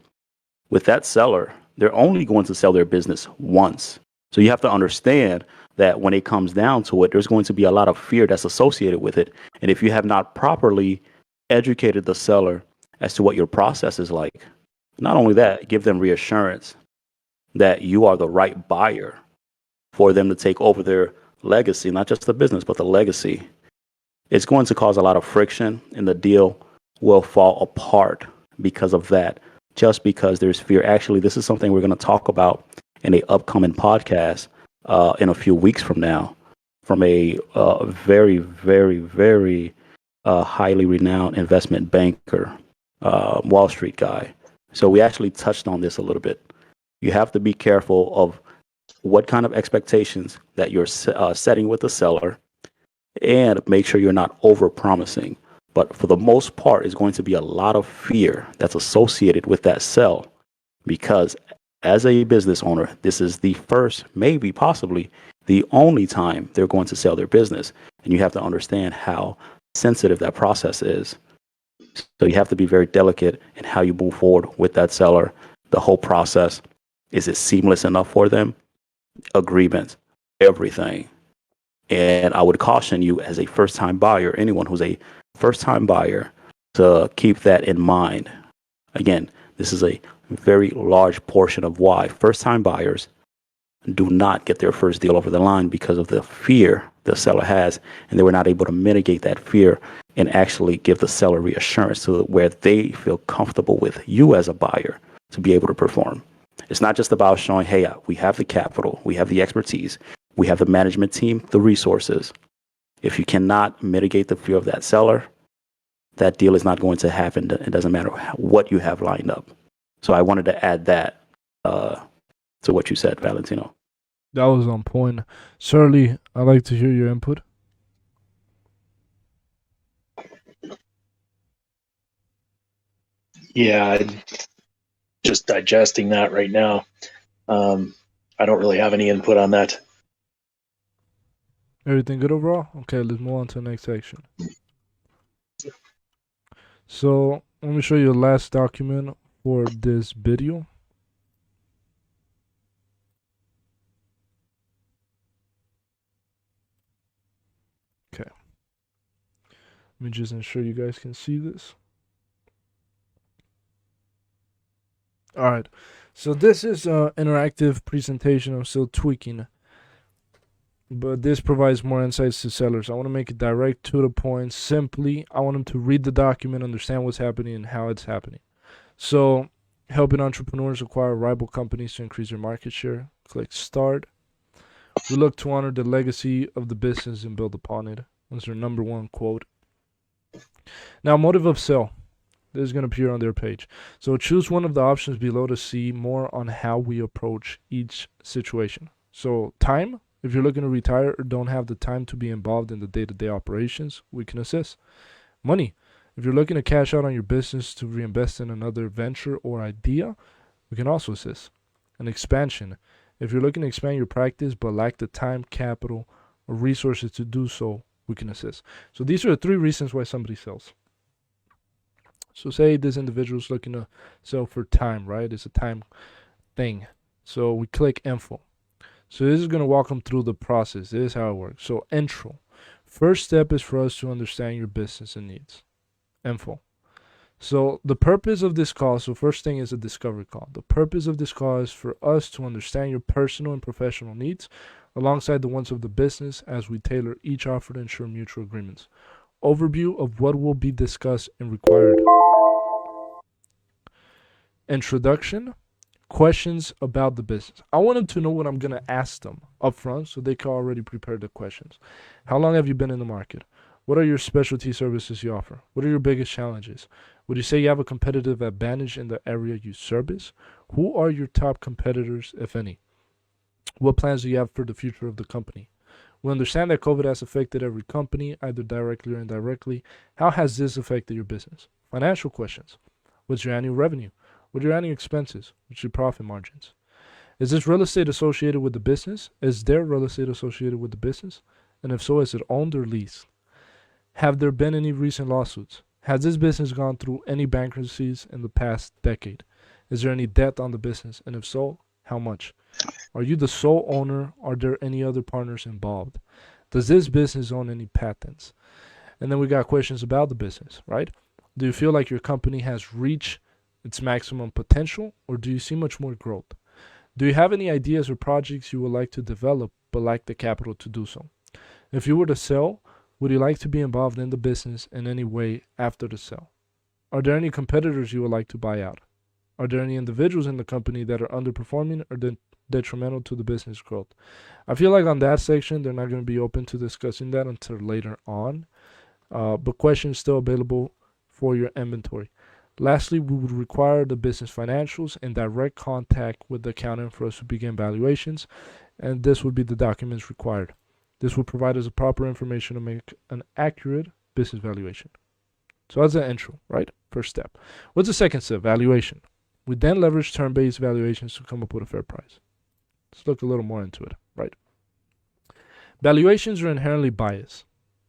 With that seller, they're only going to sell their business once. So you have to understand that when it comes down to it, there's going to be a lot of fear that's associated with it. And if you have not properly educated the seller as to what your process is like, not only that, give them reassurance that you are the right buyer for them to take over their legacy, not just the business, but the legacy, it's going to cause a lot of friction and the deal will fall apart because of that, just because there's fear. Actually, this is something we're going to talk about in a upcoming podcast in a few weeks from now from a very, very, very highly renowned investment banker, Wall Street guy. So we actually touched on this a little bit. You have to be careful of what kind of expectations that you're setting with the seller and make sure you're not over promising. But for the most part, it's going to be a lot of fear that's associated with that sell because as a business owner, this is the first, maybe possibly the only time they're going to sell their business. And you have to understand how sensitive that process is. So you have to be very delicate in how you move forward with that seller. The whole process, is it seamless enough for them? Agreements, everything. And I would caution you as a first time buyer, anyone who's a first time buyer, to keep that in mind. Again, this is a very large portion of why first time buyers do not get their first deal over the line because of the fear the seller has, and they were not able to mitigate that fear and actually give the seller reassurance to where they feel comfortable with you as a buyer to be able to perform. It's not just about showing, hey, we have the capital, we have the expertise, we have the management team, the resources. If you cannot mitigate the fear of that seller, that deal is not going to happen. It doesn't matter what you have lined up. So I wanted to add that to what you said, Valentino. That was on point. Surly, I'd like to hear your input. Yeah, I'm just digesting that right now. I don't really have any input on that. Everything good overall? Okay, let's move on to the next section. So, let me show you the last document for this video. Okay. Let me just ensure you guys can see this. Alright, so this is an interactive presentation. I'm still tweaking, but this provides more insights to sellers. I want to make it direct, to the point, simply. I want them to read the document, understand what's happening and how it's happening. So, helping entrepreneurs acquire rival companies to increase their market share. Click start. We look to honor the legacy of the business and build upon it. That's their number one quote. Now, motive of sale. This is going to appear on their page. So choose one of the options below to see more on how we approach each situation. So time, if you're looking to retire or don't have the time to be involved in the day-to-day operations, we can assist. Money, if you're looking to cash out on your business to reinvest in another venture or idea, we can also assist. And expansion, if you're looking to expand your practice but lack the time, capital, or resources to do so, we can assist. So these are the 3 reasons why somebody sells. So say this individual is looking to sell for time, right? It's a time thing. So we click info. So this is going to walk them through the process. This is how it works. So intro. First step is for us to understand your business and needs. Info. So the purpose of this call, so first thing is a discovery call. The purpose of this call is for us to understand your personal and professional needs alongside the ones of the business as we tailor each offer to ensure mutual agreements. Overview of what will be discussed and required. Introduction, questions about the business. I want them to know what I'm going to ask them up front so they can already prepare the questions. How long have you been in the market? What are your specialty services you offer? What are your biggest challenges? Would you say you have a competitive advantage in the area you service? Who are your top competitors, if any? What plans do you have for the future of the company? We understand that COVID has affected every company, either directly or indirectly. How has this affected your business? Financial questions. What's your annual revenue? What are your annual expenses? What's your profit margins? Is this real estate associated with the business? Is there real estate associated with the business? And if so, is it owned or leased? Have there been any recent lawsuits? Has this business gone through any bankruptcies in the past decade? Is there any debt on the business? And if so, how much? Are you the sole owner? Are there any other partners involved? Does this business own any patents? And then we got questions about the business, right? Do you feel like your company has reached its maximum potential, or do you see much more growth? Do you have any ideas or projects you would like to develop but lack the capital to do so. If you were to sell, would you like to be involved in the business in any way after the sale? Are there any competitors you would like to buy out? Are there any individuals in the company that are underperforming or detrimental to the business growth? I feel like on that section, they're not going to be open to discussing that until later on. But questions still available for your inventory. Lastly, we would require the business financials and direct contact with the accountant for us to begin valuations, and this would be the documents required. This will provide us the proper information to make an accurate business valuation. So that's the intro, right? First step. What's the second step? Valuation. We then leverage term-based valuations to come up with a fair price. Let's look a little more into it, right? Valuations are inherently biased.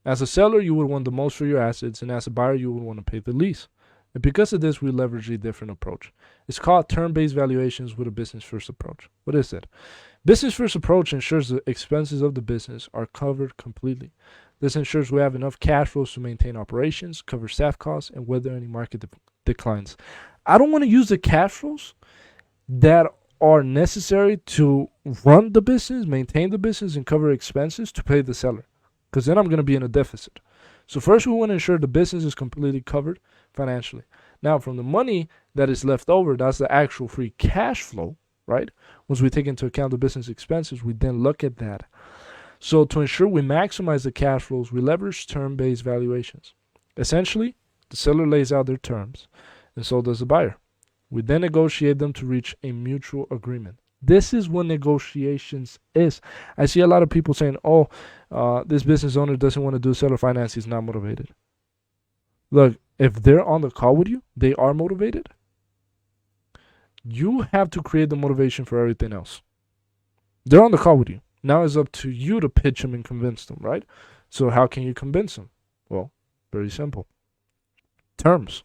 As a seller, you would want the most for your assets, and as a buyer, you would want to pay the least. And because of this, we leverage a different approach. It's called term-based valuations with a business-first approach. What is it? Business-first approach ensures the expenses of the business are covered completely. This ensures we have enough cash flows to maintain operations, cover staff costs, and weather any market declines. I don't want to use the cash flows that are necessary to run the business, maintain the business, and cover expenses to pay the seller, because then I'm going to be in a deficit. So first, we want to ensure the business is completely covered financially. Now, from the money that is left over, that's the actual free cash flow, right? Once we take into account the business expenses, we then look at that. So to ensure we maximize the cash flows, we leverage term-based valuations. Essentially, the seller lays out their terms, and so does the buyer. We then negotiate them to reach a mutual agreement. This is what negotiations is. I see a lot of people saying, this business owner doesn't want to do seller finance, he's not motivated. Look, if they're on the call with you, they are motivated. You have to create the motivation for everything else. They're on the call with you. Now it's up to you to pitch them and convince them, right? So how can you convince them? Well, very simple. Terms.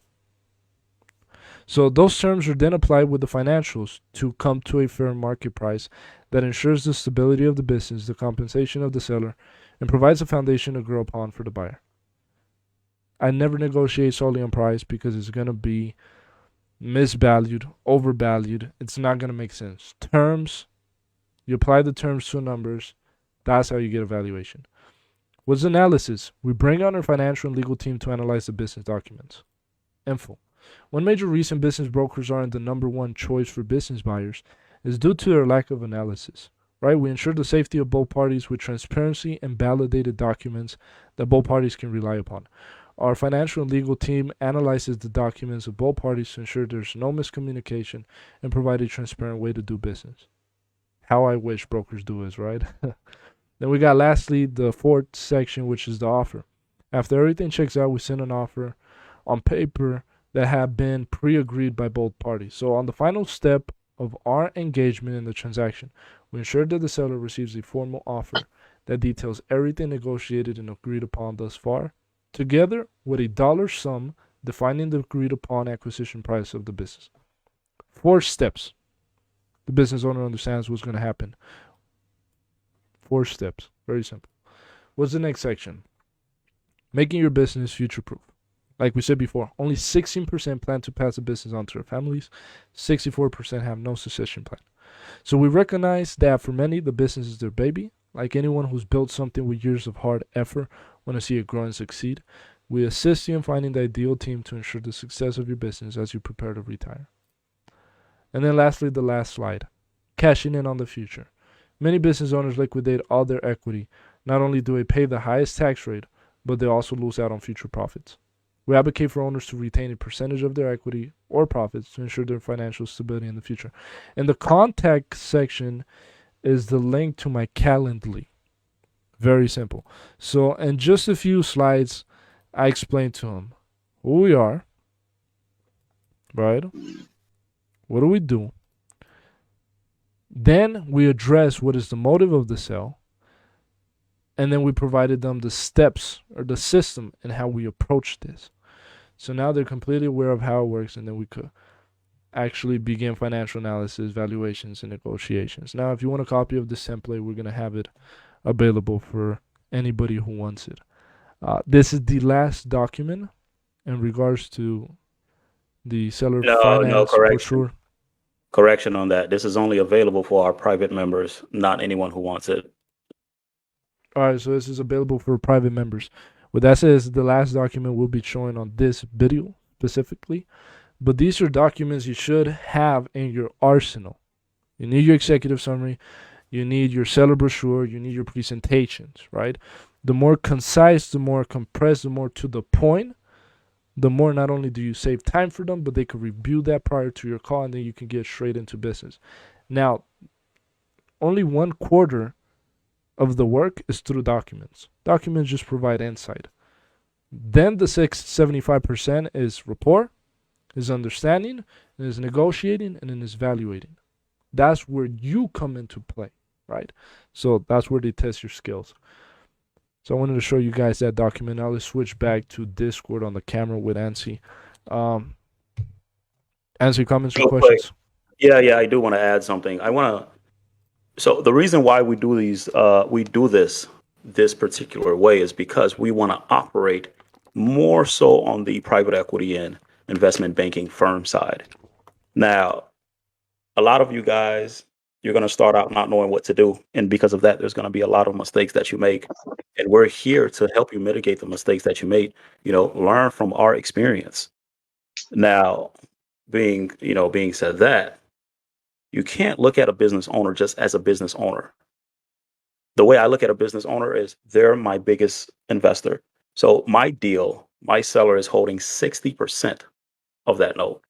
So those terms are then applied with the financials to come to a fair market price that ensures the stability of the business, the compensation of the seller, and provides a foundation to grow upon for the buyer. I never negotiate solely on price because it's going to be misvalued, overvalued. It's not going to make sense. Terms, you apply the terms to numbers. That's how you get a valuation. What's analysis? We bring on our financial and legal team to analyze the business documents. Info. One major reason business brokers aren't the number one choice for business buyers is due to their lack of analysis, right? We ensure the safety of both parties with transparency and validated documents that both parties can rely upon. Our financial and legal team analyzes the documents of both parties to ensure there's no miscommunication and provide a transparent way to do business. How I wish brokers do is, right? Then we got lastly the fourth section, which is the offer. After everything checks out, we send an offer on paper that have been pre-agreed by both parties. So on the final step of our engagement in the transaction, we ensure that the seller receives a formal offer that details everything negotiated and agreed upon thus far, together with a dollar sum defining the agreed upon acquisition price of the business. 4 steps. The business owner understands what's going to happen. 4 steps. Very simple. What's the next section? Making your business future-proof. Like we said before, only 16% plan to pass the business on to their families. 64% have no succession plan. So we recognize that for many, the business is their baby. Like anyone who's built something with years of hard effort, want to see it grow and succeed. We assist you in finding the ideal team to ensure the success of your business as you prepare to retire. And then lastly, the last slide. Cashing in on the future. Many business owners liquidate all their equity. Not only do they pay the highest tax rate, but they also lose out on future profits. We advocate for owners to retain a percentage of their equity or profits to ensure their financial stability in the future. In the contact section is the link to my Calendly. Very simple. So in just a few slides, I explained to him who we are, right? What do we do? Then we address what is the motive of the sale. And then we provided them the steps or the system and how we approach this. So now they're completely aware of how it works, and then we could actually begin financial analysis, valuations, and negotiations. Now, if you want a copy of this template, we're going to have it available for anybody who wants it. This is the last document in regards to the seller finance brochure. Correction on that. This is only available for our private members, not anyone who wants it. All right, so this is available for private members. What that says, the last document will be showing on this video specifically. But these are documents you should have in your arsenal. You need your executive summary, you need your seller brochure, you need your presentations, right? The more concise, the more compressed, the more to the point, the more not only do you save time for them, but they can review that prior to your call, and then you can get straight into business. Now, only 1/4 of the work is through documents. Documents just provide insight. Then the 75% is rapport, is understanding, is negotiating, and then is evaluating. That's where you come into play, right? So that's where they test your skills. So I wanted to show you guys that document. Now let's switch back to Discord on the camera with Ansi. Ansi, comments or questions? Yeah, I do want to add something. So the reason why we do this particular way is because we want to operate more so on the private equity and investment banking firm side. Now, a lot of you guys, you're going to start out not knowing what to do. And because of that, there's going to be a lot of mistakes that you make. And we're here to help you mitigate the mistakes that you made, learn from our experience. Now, being said that, you can't look at a business owner just as a business owner. The way I look at a business owner is they're my biggest investor. So my seller is holding 60% of that note.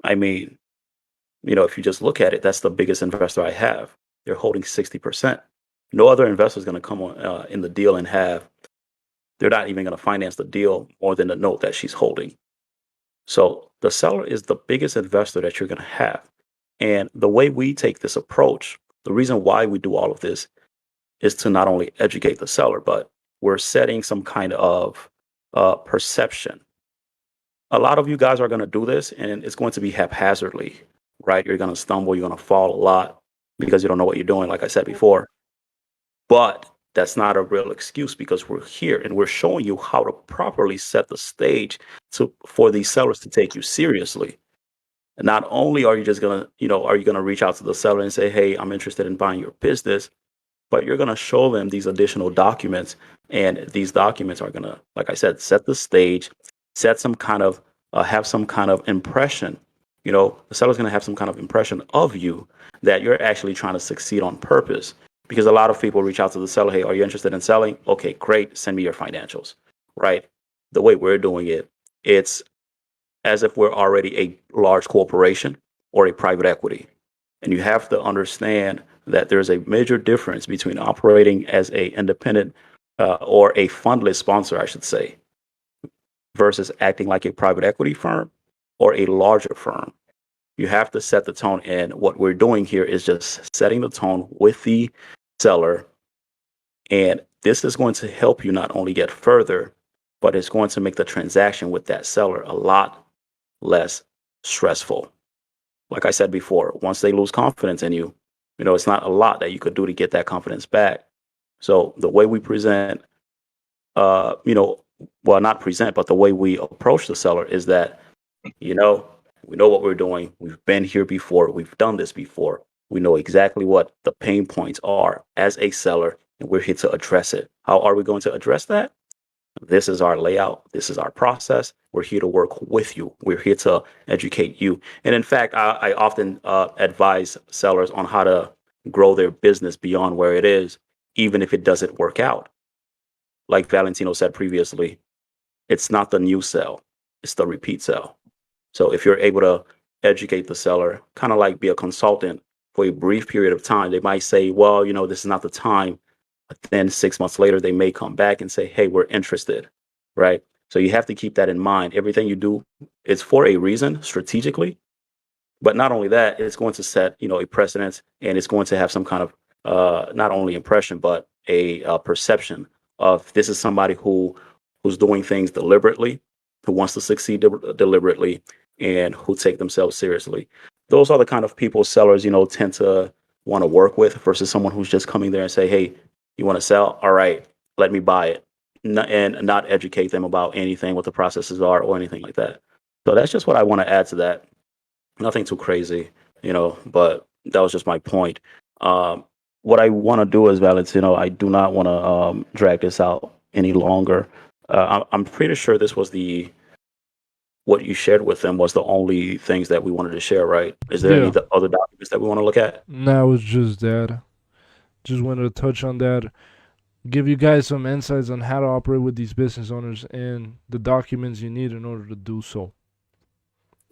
I mean, if you just look at it, that's the biggest investor I have. They're holding 60%. No other investor is going to come on in the deal and they're not even going to finance the deal more than the note that she's holding. So the seller is the biggest investor that you're going to have. And the way we take this approach, the reason why we do all of this is to not only educate the seller, but we're setting some kind of perception. A lot of you guys are going to do this and it's going to be haphazardly, right? You're going to stumble, you're going to fall a lot because you don't know what you're doing, like I said before. But that's not a real excuse because we're here and we're showing you how to properly set the stage for these sellers to take you seriously. And not only are you just gonna, are you gonna reach out to the seller and say, hey, I'm interested in buying your business, but you're gonna show them these additional documents, and these documents are gonna, like I said, set the stage, set some kind of, have some kind of impression. The seller's gonna have some kind of impression of you that you're actually trying to succeed on purpose. Because a lot of people reach out to the seller, hey, are you interested in selling? Okay, great, send me your financials, right? The way we're doing it, it's as if we're already a large corporation or a private equity. And you have to understand that there's a major difference between operating as a independent or a fundless sponsor, I should say, versus acting like a private equity firm or a larger firm. You have to set the tone. And what we're doing here is just setting the tone with the seller. And this is going to help you not only get further, but it's going to make the transaction with that seller a lot less stressful. Like I said before, once they lose confidence in you, it's not a lot that you could do to get that confidence back. So the way we present, well, not present, but the way we approach the seller is that, we know what we're doing. We've been here before. We've done this before. We know exactly what the pain points are as a seller, and we're here to address it. How are we going to address that? This is our layout. This is our process. We're here to work with you. We're here to educate you. And in fact, I often advise sellers on how to grow their business beyond where it is, even if it doesn't work out. Like Valentino said previously, it's not the new sell, it's the repeat sell. So if you're able to educate the seller, kind of like be a consultant for a brief period of time, they might say, well, this is not the time. But then 6 months later, they may come back and say, hey, we're interested, right? So you have to keep that in mind. Everything you do is for a reason strategically. But not only that, it's going to set, a precedence, and it's going to have some kind of not only impression, but a perception of this is somebody who's doing things deliberately, who wants to succeed deliberately, and who take themselves seriously. Those are the kind of people sellers, tend to want to work with versus someone who's just coming there and say, hey, you want to sell? All right, let me buy it. And not educate them about anything, what the processes are or anything like that. So that's just what I want to add to that. Nothing too crazy, but that was just my point. what I want to do is, Valentino, I do not want to drag this out any longer. I'm pretty sure this was the what you shared with them was the only things that we wanted to share, right? Is there any Yeah. other documents that we want to look at? No, it was just that. Just wanted to touch on that. Give you guys some insights on how to operate with these business owners and the documents you need in order to do so.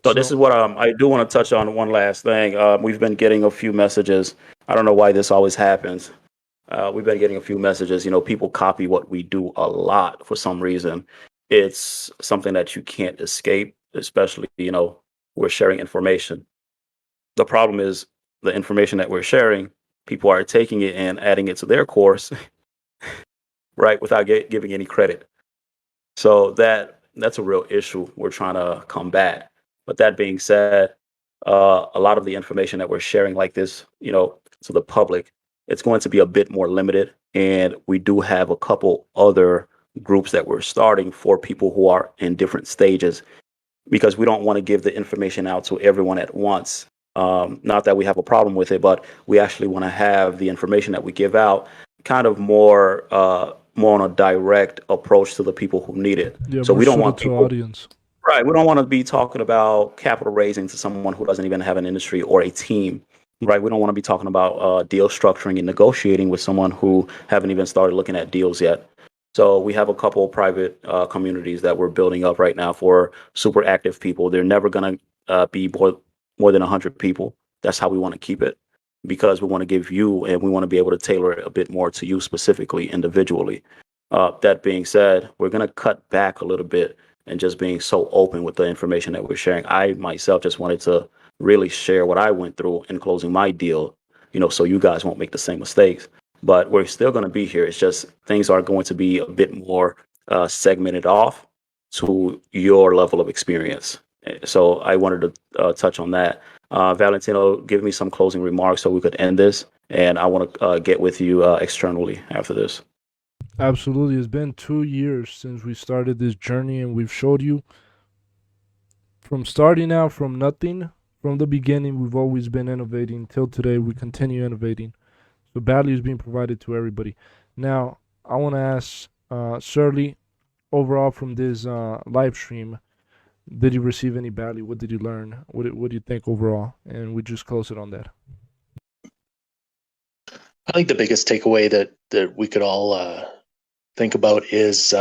So this So, is what I do want to touch on one last thing. We've been getting a few messages. I don't know why this always happens. We've been getting a few messages. People copy what we do a lot for some reason. It's something that you can't escape, especially, we're sharing information. The problem is the information that we're sharing, people are taking it and adding it to their course, right, without giving any credit. So that's a real issue we're trying to combat. But that being said, a lot of the information that we're sharing like this, to the public, it's going to be a bit more limited. And we do have a couple other groups that we're starting for people who are in different stages because we don't want to give the information out to everyone at once. Not that we have a problem with it, but we actually want to have the information that we give out kind of more on a direct approach to the people who need it. yeah, So more we don't suited want to people, audience. right? We don't want to be talking about capital raising to someone who doesn't even have an industry or a team, right? We don't want to be talking about deal structuring and negotiating with someone who haven't even started looking at deals yet. So we have a couple of private communities that we're building up right now for super active people. They're never going to be more than 100 people. That's how we want to keep it because we want to give you and we want to be able to tailor it a bit more to you specifically, individually. That being said, we're going to cut back a little bit and just being so open with the information that we're sharing. I myself just wanted to really share what I went through in closing my deal, so you guys won't make the same mistakes. But we're still going to be here. It's just things are going to be a bit more segmented off to your level of experience. So I wanted to touch on that. Valentino, give me some closing remarks so we could end this. And I want to get with you externally after this. Absolutely. It's been 2 years since we started this journey, and we've showed you from starting out from nothing, from the beginning, we've always been innovating. Till today, we continue innovating. So value is being provided to everybody. Now, I want to ask Shirley, overall from this live stream, did you receive any value? What did you learn? What do you think overall? And we just close it on that. I think the biggest takeaway that we could all think about is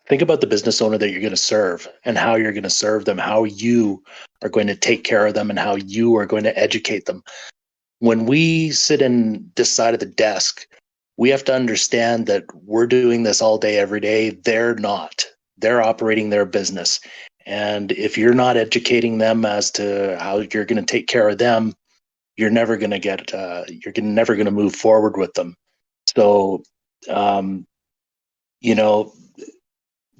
think about the business owner that you're going to serve and how you're going to serve them, how you are going to take care of them, and how you are going to educate them. When we sit in this side of the desk, we have to understand that we're doing this all day, every day. They're not. They're operating their business. And if you're not educating them as to how you're going to take care of them, you're never going to get, never going to move forward with them. So, um, you know,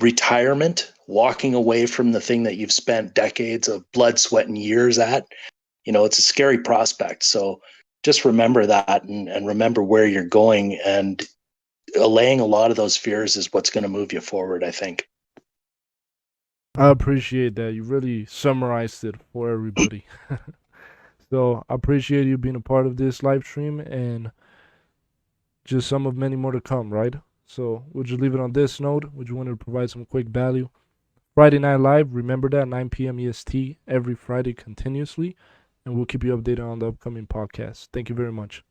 retirement, walking away from the thing that you've spent decades of blood, sweat, and years at, it's a scary prospect. So just remember that and remember where you're going, and allaying a lot of those fears is what's going to move you forward, I think. I appreciate that. You really summarized it for everybody. So I appreciate you being a part of this live stream and just some of many more to come, right? So we'll just leave it on this note. We just wanted to provide some quick value. Friday Night Live, remember that, 9 p.m. EST every Friday continuously. And we'll keep you updated on the upcoming podcast. Thank you very much.